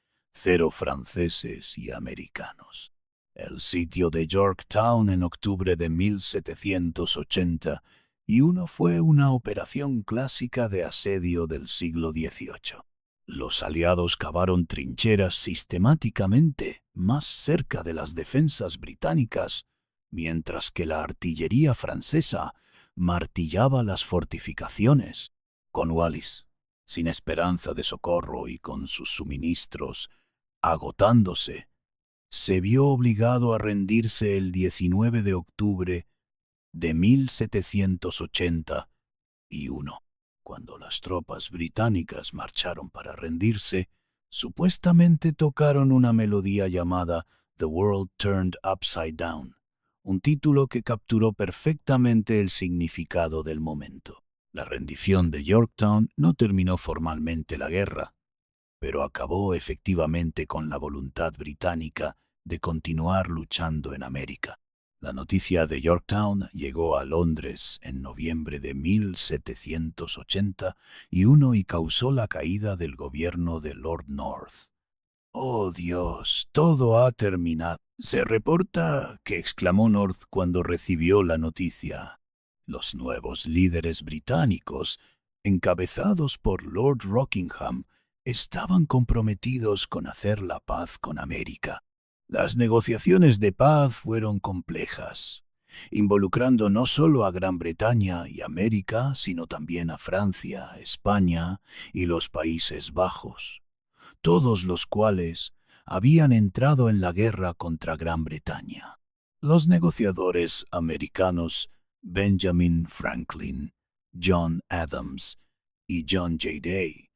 franceses y americanos. El sitio de Yorktown en octubre de 1781 fue una operación clásica de asedio del siglo XVIII. Los aliados cavaron trincheras sistemáticamente más cerca de las defensas británicas, mientras que la artillería francesa martillaba las fortificaciones. Cornwallis, sin esperanza de socorro y con sus suministros agotándose, se vio obligado a rendirse el 19 de octubre de 1781. Cuando las tropas británicas marcharon para rendirse, supuestamente tocaron una melodía llamada The World Turned Upside Down, un título que capturó perfectamente el significado del momento. La rendición de Yorktown no terminó formalmente la guerra, pero acabó efectivamente con la voluntad británica de continuar luchando en América. La noticia de Yorktown llegó a Londres en noviembre de 1781 y causó la caída del gobierno de Lord North. «¡Oh, Dios! Todo ha terminado», se reporta que exclamó North cuando recibió la noticia. Los nuevos líderes británicos, encabezados por Lord Rockingham, estaban comprometidos con hacer la paz con América. Las negociaciones de paz fueron complejas, involucrando no solo a Gran Bretaña y América, sino también a Francia, España y los Países Bajos, todos los cuales habían entrado en la guerra contra Gran Bretaña. Los negociadores americanos Benjamin Franklin, John Adams y John J. Day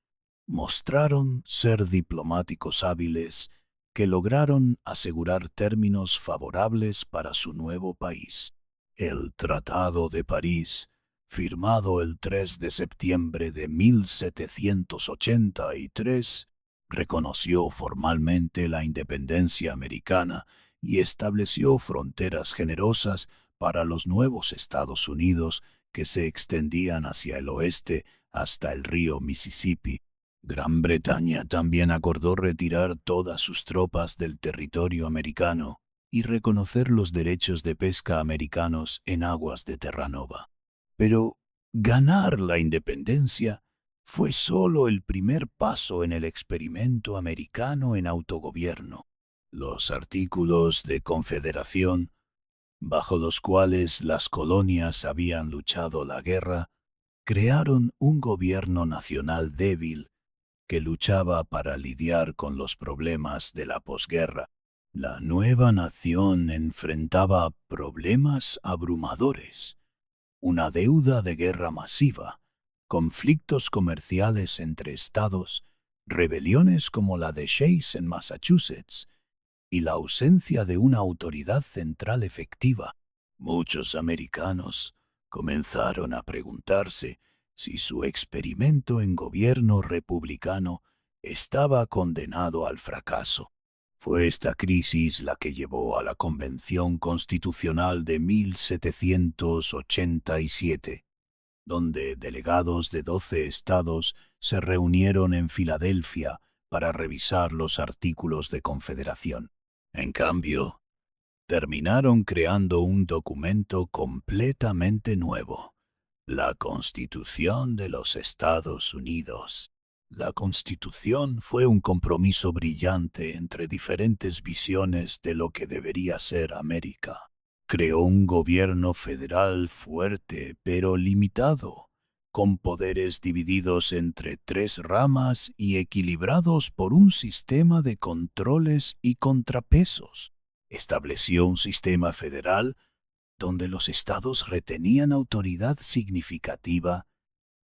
mostraron ser diplomáticos hábiles que lograron asegurar términos favorables para su nuevo país. El Tratado de París, firmado el 3 de septiembre de 1783, reconoció formalmente la independencia americana y estableció fronteras generosas para los nuevos Estados Unidos que se extendían hacia el oeste hasta el río Mississippi. Gran Bretaña también acordó retirar todas sus tropas del territorio americano y reconocer los derechos de pesca americanos en aguas de Terranova. Pero ganar la independencia fue solo el primer paso en el experimento americano en autogobierno. Los artículos de confederación, bajo los cuales las colonias habían luchado la guerra, crearon un gobierno nacional débil que luchaba para lidiar con los problemas de la posguerra. La nueva nación enfrentaba problemas abrumadores, una deuda de guerra masiva, conflictos comerciales entre estados, rebeliones como la de Chase en Massachusetts, y la ausencia de una autoridad central efectiva. Muchos americanos comenzaron a preguntarse si su experimento en gobierno republicano estaba condenado al fracaso. Fue esta crisis la que llevó a la Convención Constitucional de 1787, donde delegados de 12 estados se reunieron en Filadelfia para revisar los artículos de confederación. En cambio, terminaron creando un documento completamente nuevo, La Constitución de los Estados Unidos. La Constitución fue un compromiso brillante entre diferentes visiones de lo que debería ser América. Creó un gobierno federal fuerte pero limitado, con poderes divididos entre tres ramas y equilibrados por un sistema de controles y contrapesos. Estableció un sistema federal donde los estados retenían autoridad significativa,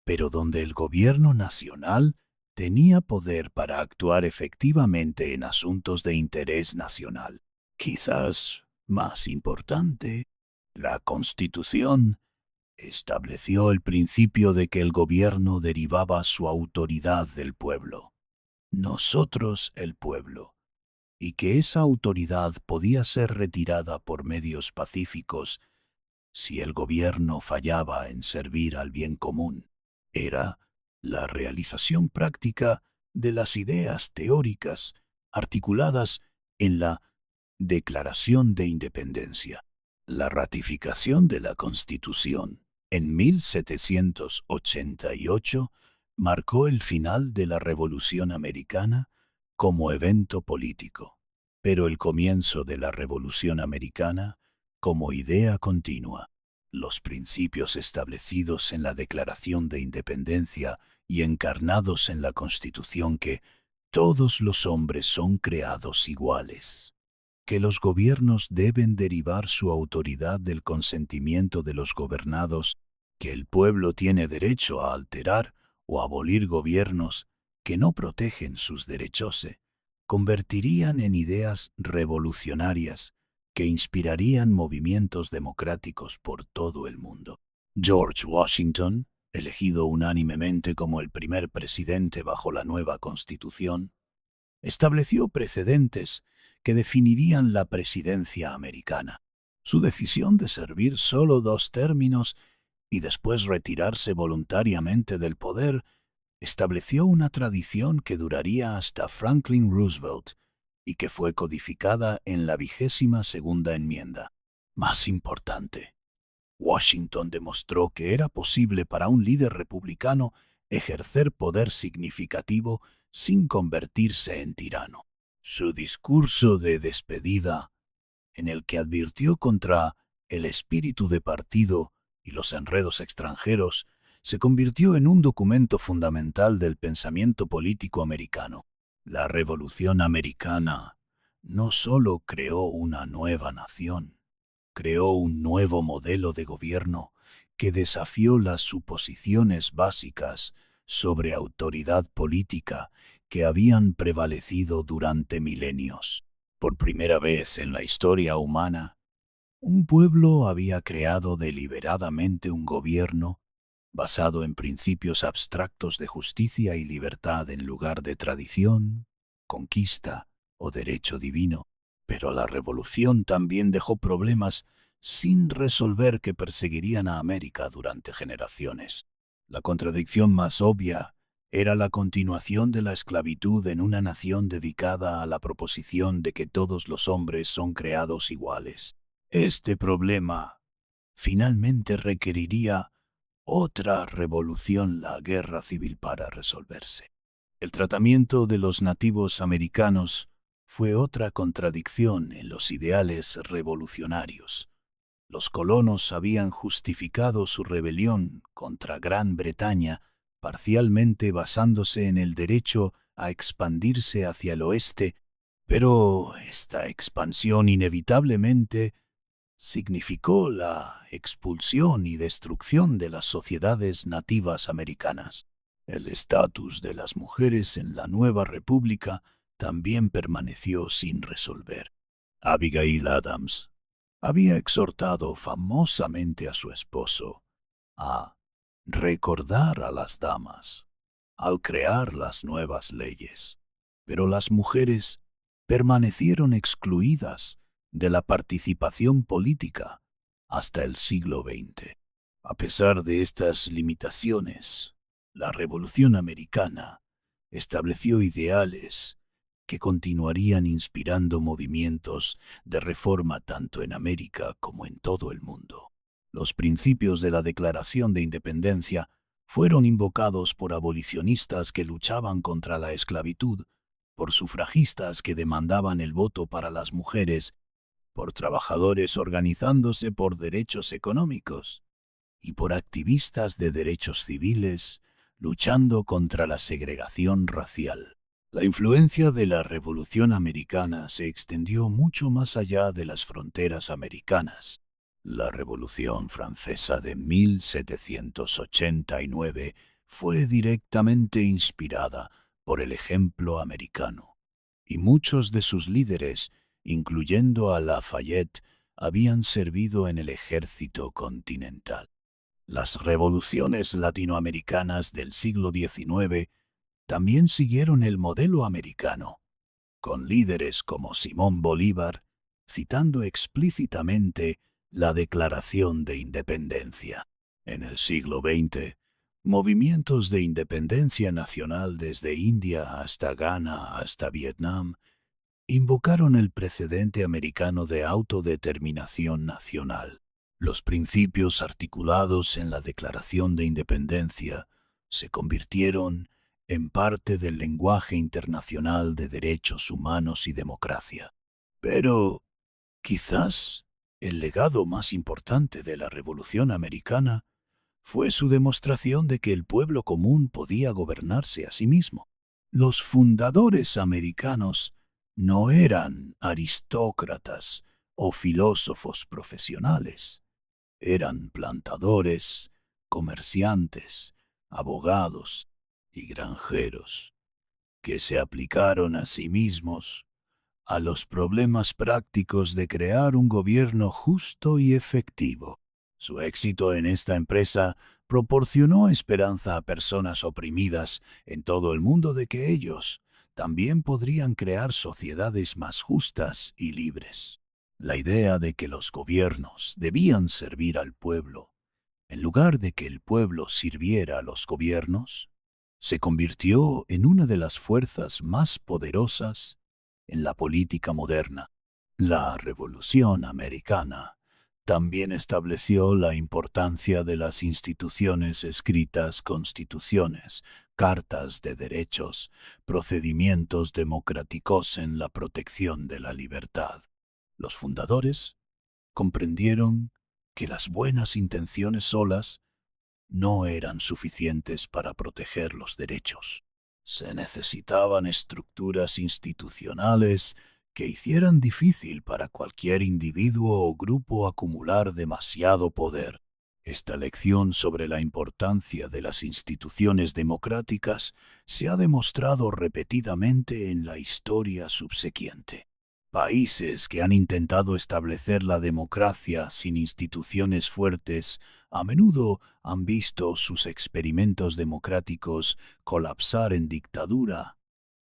pero donde el gobierno nacional tenía poder para actuar efectivamente en asuntos de interés nacional. Quizás más importante, la Constitución estableció el principio de que el gobierno derivaba su autoridad del pueblo, nosotros el pueblo, y que esa autoridad podía ser retirada por medios pacíficos si el gobierno fallaba en servir al bien común. Era la realización práctica de las ideas teóricas articuladas en la Declaración de Independencia. La ratificación de la Constitución en 1788 marcó el final de la Revolución Americana como evento político, pero el comienzo de la Revolución Americana como idea continua. Los principios establecidos en la Declaración de Independencia y encarnados en la Constitución que todos los hombres son creados iguales, que los gobiernos deben derivar su autoridad del consentimiento de los gobernados, que el pueblo tiene derecho a alterar o abolir gobiernos que no protegen sus derechos, se convertirían en ideas revolucionarias que inspirarían movimientos democráticos por todo el mundo. George Washington, elegido unánimemente como el primer presidente bajo la nueva Constitución, estableció precedentes que definirían la presidencia americana. Su decisión de servir solo 2 términos y después retirarse voluntariamente del poder estableció una tradición que duraría hasta Franklin Roosevelt y que fue codificada en la 22ª enmienda. Más importante, Washington demostró que era posible para un líder republicano ejercer poder significativo sin convertirse en tirano. Su discurso de despedida, en el que advirtió contra el espíritu de partido y los enredos extranjeros, se convirtió en un documento fundamental del pensamiento político americano. La Revolución Americana no solo creó una nueva nación, creó un nuevo modelo de gobierno que desafió las suposiciones básicas sobre autoridad política que habían prevalecido durante milenios. Por primera vez en la historia humana, un pueblo había creado deliberadamente un gobierno basado en principios abstractos de justicia y libertad en lugar de tradición, conquista o derecho divino. Pero la revolución también dejó problemas sin resolver que perseguirían a América durante generaciones. La contradicción más obvia era la continuación de la esclavitud en una nación dedicada a la proposición de que todos los hombres son creados iguales. Este problema finalmente requeriría otra revolución, la guerra civil, para resolverse. El tratamiento de los nativos americanos fue otra contradicción en los ideales revolucionarios. Los colonos habían justificado su rebelión contra Gran Bretaña parcialmente basándose en el derecho a expandirse hacia el oeste, pero esta expansión inevitablemente significó la expulsión y destrucción de las sociedades nativas americanas. El estatus de las mujeres en la nueva república también permaneció sin resolver. Abigail Adams había exhortado famosamente a su esposo a recordar a las damas al crear las nuevas leyes, pero las mujeres permanecieron excluidas de la participación política hasta el siglo XX. A pesar de estas limitaciones, la Revolución Americana estableció ideales que continuarían inspirando movimientos de reforma tanto en América como en todo el mundo. Los principios de la Declaración de Independencia fueron invocados por abolicionistas que luchaban contra la esclavitud, por sufragistas que demandaban el voto para las mujeres, por trabajadores organizándose por derechos económicos y por activistas de derechos civiles luchando contra la segregación racial. La influencia de la Revolución Americana se extendió mucho más allá de las fronteras americanas. La Revolución Francesa de 1789 fue directamente inspirada por el ejemplo americano, y muchos de sus líderes, incluyendo a Lafayette, habían servido en el ejército continental. Las revoluciones latinoamericanas del siglo XIX también siguieron el modelo americano, con líderes como Simón Bolívar, citando explícitamente la Declaración de Independencia. En el siglo XX, movimientos de independencia nacional desde India hasta Ghana hasta Vietnam invocaron el precedente americano de autodeterminación nacional. Los principios articulados en la Declaración de Independencia se convirtieron en parte del lenguaje internacional de derechos humanos y democracia. Pero quizás el legado más importante de la Revolución Americana fue su demostración de que el pueblo común podía gobernarse a sí mismo. Los fundadores americanos no eran aristócratas o filósofos profesionales. Eran plantadores, comerciantes, abogados y granjeros que se aplicaron a sí mismos a los problemas prácticos de crear un gobierno justo y efectivo. Su éxito en esta empresa proporcionó esperanza a personas oprimidas en todo el mundo de que ellos también podrían crear sociedades más justas y libres. La idea de que los gobiernos debían servir al pueblo, en lugar de que el pueblo sirviera a los gobiernos, se convirtió en una de las fuerzas más poderosas en la política moderna. La Revolución Americana también estableció la importancia de las instituciones escritas, constituciones, cartas de derechos, procedimientos democráticos en la protección de la libertad. Los fundadores comprendieron que las buenas intenciones solas no eran suficientes para proteger los derechos. Se necesitaban estructuras institucionales que hicieran difícil para cualquier individuo o grupo acumular demasiado poder. Esta lección sobre la importancia de las instituciones democráticas se ha demostrado repetidamente en la historia subsecuente. Países que han intentado establecer la democracia sin instituciones fuertes a menudo han visto sus experimentos democráticos colapsar en dictadura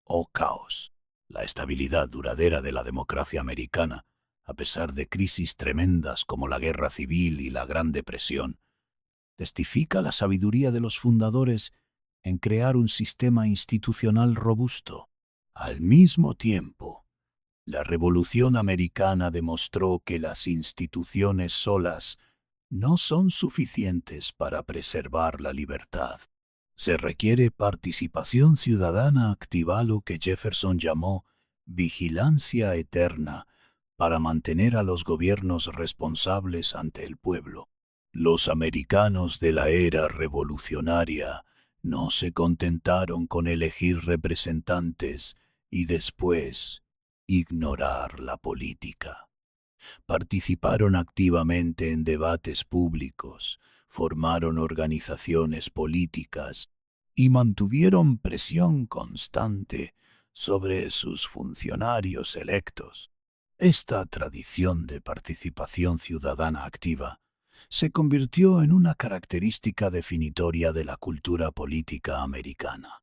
o caos. La estabilidad duradera de la democracia americana, a pesar de crisis tremendas como la Guerra Civil y la Gran Depresión, testifica la sabiduría de los fundadores en crear un sistema institucional robusto. Al mismo tiempo, la Revolución Americana demostró que las instituciones solas no son suficientes para preservar la libertad. Se requiere participación ciudadana activa, lo que Jefferson llamó vigilancia eterna, para mantener a los gobiernos responsables ante el pueblo. Los americanos de la era revolucionaria no se contentaron con elegir representantes y después ignorar la política. Participaron activamente en debates públicos, formaron organizaciones políticas y mantuvieron presión constante sobre sus funcionarios electos. Esta tradición de participación ciudadana activa se convirtió en una característica definitoria de la cultura política americana.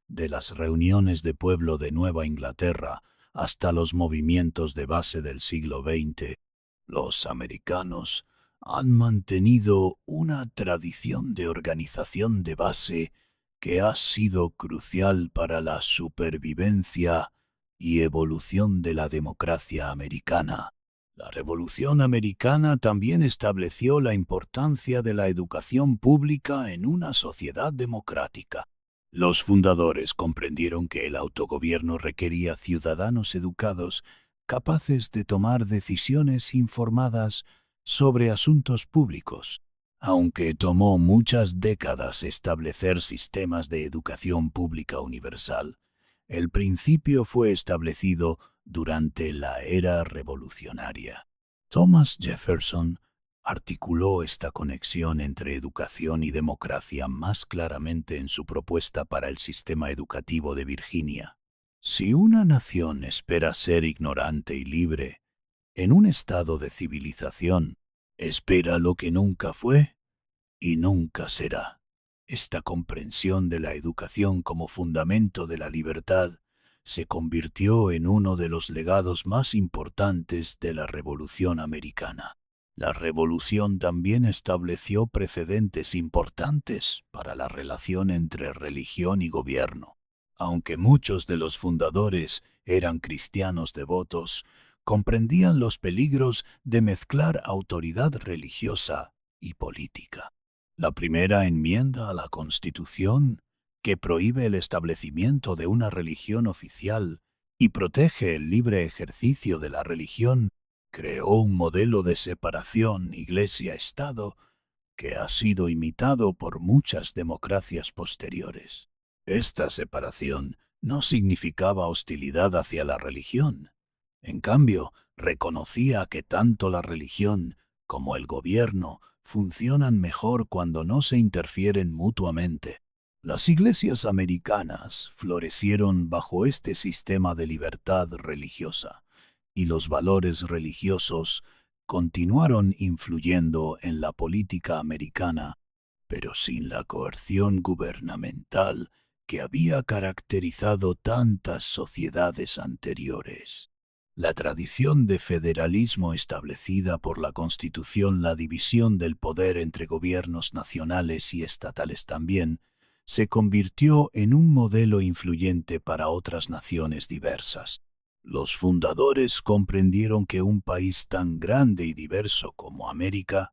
De las reuniones de pueblo de Nueva Inglaterra hasta los movimientos de base del siglo XX, los americanos han mantenido una tradición de organización de base que ha sido crucial para la supervivencia y evolución de la democracia americana. La Revolución Americana también estableció la importancia de la educación pública en una sociedad democrática. Los fundadores comprendieron que el autogobierno requería ciudadanos educados, capaces de tomar decisiones informadas sobre asuntos públicos. Aunque tomó muchas décadas establecer sistemas de educación pública universal, el principio fue establecido durante la era revolucionaria. Thomas Jefferson articuló esta conexión entre educación y democracia más claramente en su propuesta para el sistema educativo de Virginia. Si una nación espera ser ignorante y libre, en un estado de civilización, espera lo que nunca fue y nunca será. Esta comprensión de la educación como fundamento de la libertad se convirtió en uno de los legados más importantes de la Revolución Americana. La Revolución también estableció precedentes importantes para la relación entre religión y gobierno. Aunque muchos de los fundadores eran cristianos devotos, comprendían los peligros de mezclar autoridad religiosa y política. La primera enmienda a la Constitución, que prohíbe el establecimiento de una religión oficial y protege el libre ejercicio de la religión, creó un modelo de separación Iglesia-Estado que ha sido imitado por muchas democracias posteriores. Esta separación no significaba hostilidad hacia la religión. En cambio, reconocía que tanto la religión como el gobierno funcionan mejor cuando no se interfieren mutuamente. Las iglesias americanas florecieron bajo este sistema de libertad religiosa, y los valores religiosos continuaron influyendo en la política americana, pero sin la coerción gubernamental que había caracterizado tantas sociedades anteriores. La tradición de federalismo establecida por la Constitución, la división del poder entre gobiernos nacionales y estatales también, se convirtió en un modelo influyente para otras naciones diversas. Los fundadores comprendieron que un país tan grande y diverso como América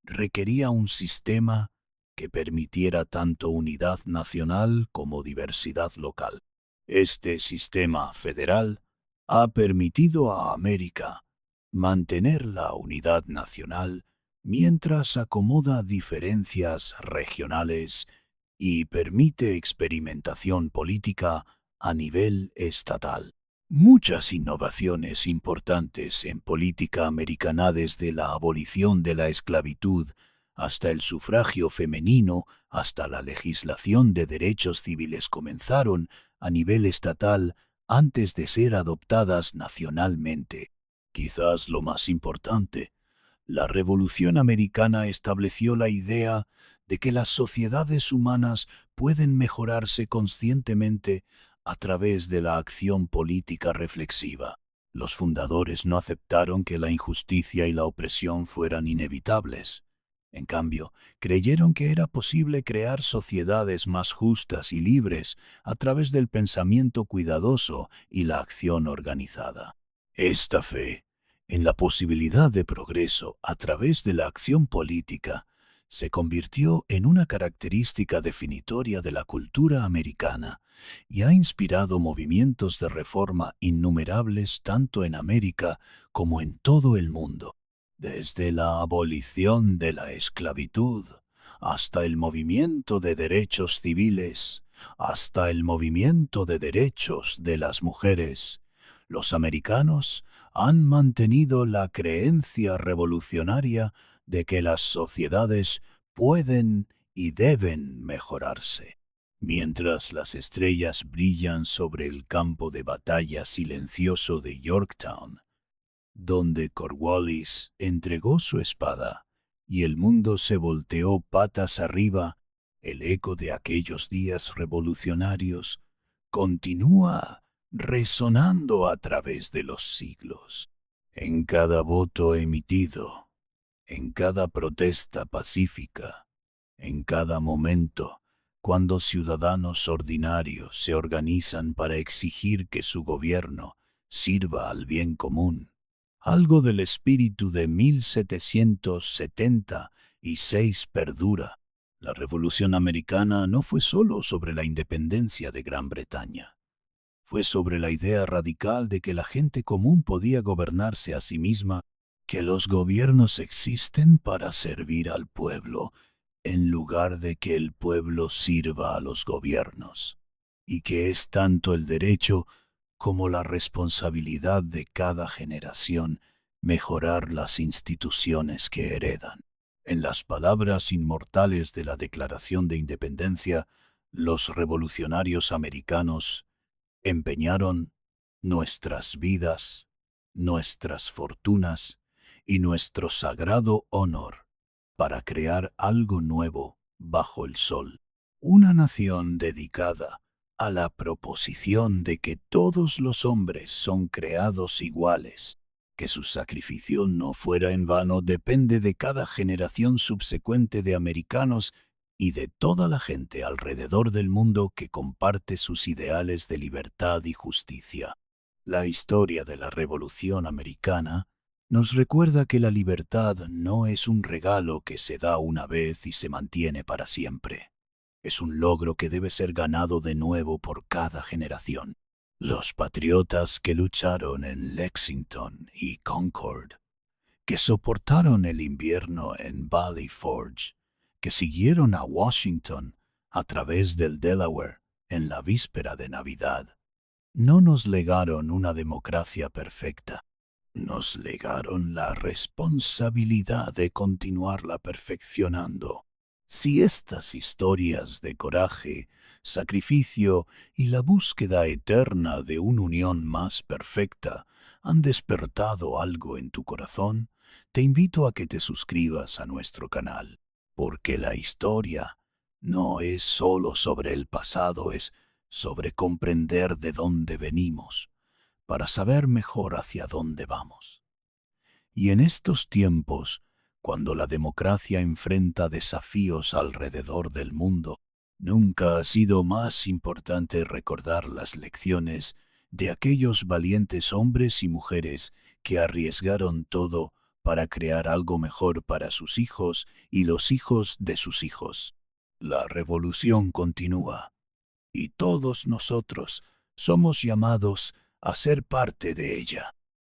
requería un sistema que permitiera tanto unidad nacional como diversidad local. Este sistema federal ha permitido a América mantener la unidad nacional mientras acomoda diferencias regionales y permite experimentación política a nivel estatal. Muchas innovaciones importantes en política americana, desde la abolición de la esclavitud hasta el sufragio femenino, hasta la legislación de derechos civiles, comenzaron a nivel estatal antes de ser adoptadas nacionalmente. Quizás lo más importante, la Revolución Americana estableció la idea de que las sociedades humanas pueden mejorarse conscientemente a través de la acción política reflexiva. Los fundadores no aceptaron que la injusticia y la opresión fueran inevitables. En cambio, creyeron que era posible crear sociedades más justas y libres a través del pensamiento cuidadoso y la acción organizada. Esta fe en la posibilidad de progreso a través de la acción política se convirtió en una característica definitoria de la cultura americana y ha inspirado movimientos de reforma innumerables tanto en América como en todo el mundo. Desde la abolición de la esclavitud hasta el movimiento de derechos civiles, hasta el movimiento de derechos de las mujeres, los americanos han mantenido la creencia revolucionaria de que las sociedades pueden y deben mejorarse. Mientras las estrellas brillan sobre el campo de batalla silencioso de Yorktown, donde Cornwallis entregó su espada y el mundo se volteó patas arriba, el eco de aquellos días revolucionarios continúa resonando a través de los siglos. En cada voto emitido, en cada protesta pacífica, en cada momento, cuando ciudadanos ordinarios se organizan para exigir que su gobierno sirva al bien común, Algo del espíritu de 1776 perdura. La Revolución Americana no fue solo sobre la independencia de Gran Bretaña. Fue sobre la idea radical de que la gente común podía gobernarse a sí misma, que los gobiernos existen para servir al pueblo, en lugar de que el pueblo sirva a los gobiernos, y que es tanto el derecho como la responsabilidad de cada generación mejorar las instituciones que heredan. En las palabras inmortales de la Declaración de Independencia, los revolucionarios americanos empeñaron nuestras vidas, nuestras fortunas y nuestro sagrado honor para crear algo nuevo bajo el sol. Una nación dedicada a la proposición de que todos los hombres son creados iguales, que su sacrificio no fuera en vano depende de cada generación subsecuente de americanos y de toda la gente alrededor del mundo que comparte sus ideales de libertad y justicia. La historia de la Revolución Americana nos recuerda que la libertad no es un regalo que se da una vez y se mantiene para siempre. Es un logro que debe ser ganado de nuevo por cada generación. Los patriotas que lucharon en Lexington y Concord, que soportaron el invierno en Valley Forge, que siguieron a Washington a través del Delaware en la víspera de Navidad, no nos legaron una democracia perfecta, nos legaron la responsabilidad de continuarla perfeccionando. Si estas historias de coraje, sacrificio y la búsqueda eterna de una unión más perfecta han despertado algo en tu corazón, te invito a que te suscribas a nuestro canal, porque la historia no es solo sobre el pasado, es sobre comprender de dónde venimos, para saber mejor hacia dónde vamos. Y en estos tiempos, cuando la democracia enfrenta desafíos alrededor del mundo, nunca ha sido más importante recordar las lecciones de aquellos valientes hombres y mujeres que arriesgaron todo para crear algo mejor para sus hijos y los hijos de sus hijos. La revolución continúa, y todos nosotros somos llamados a ser parte de ella.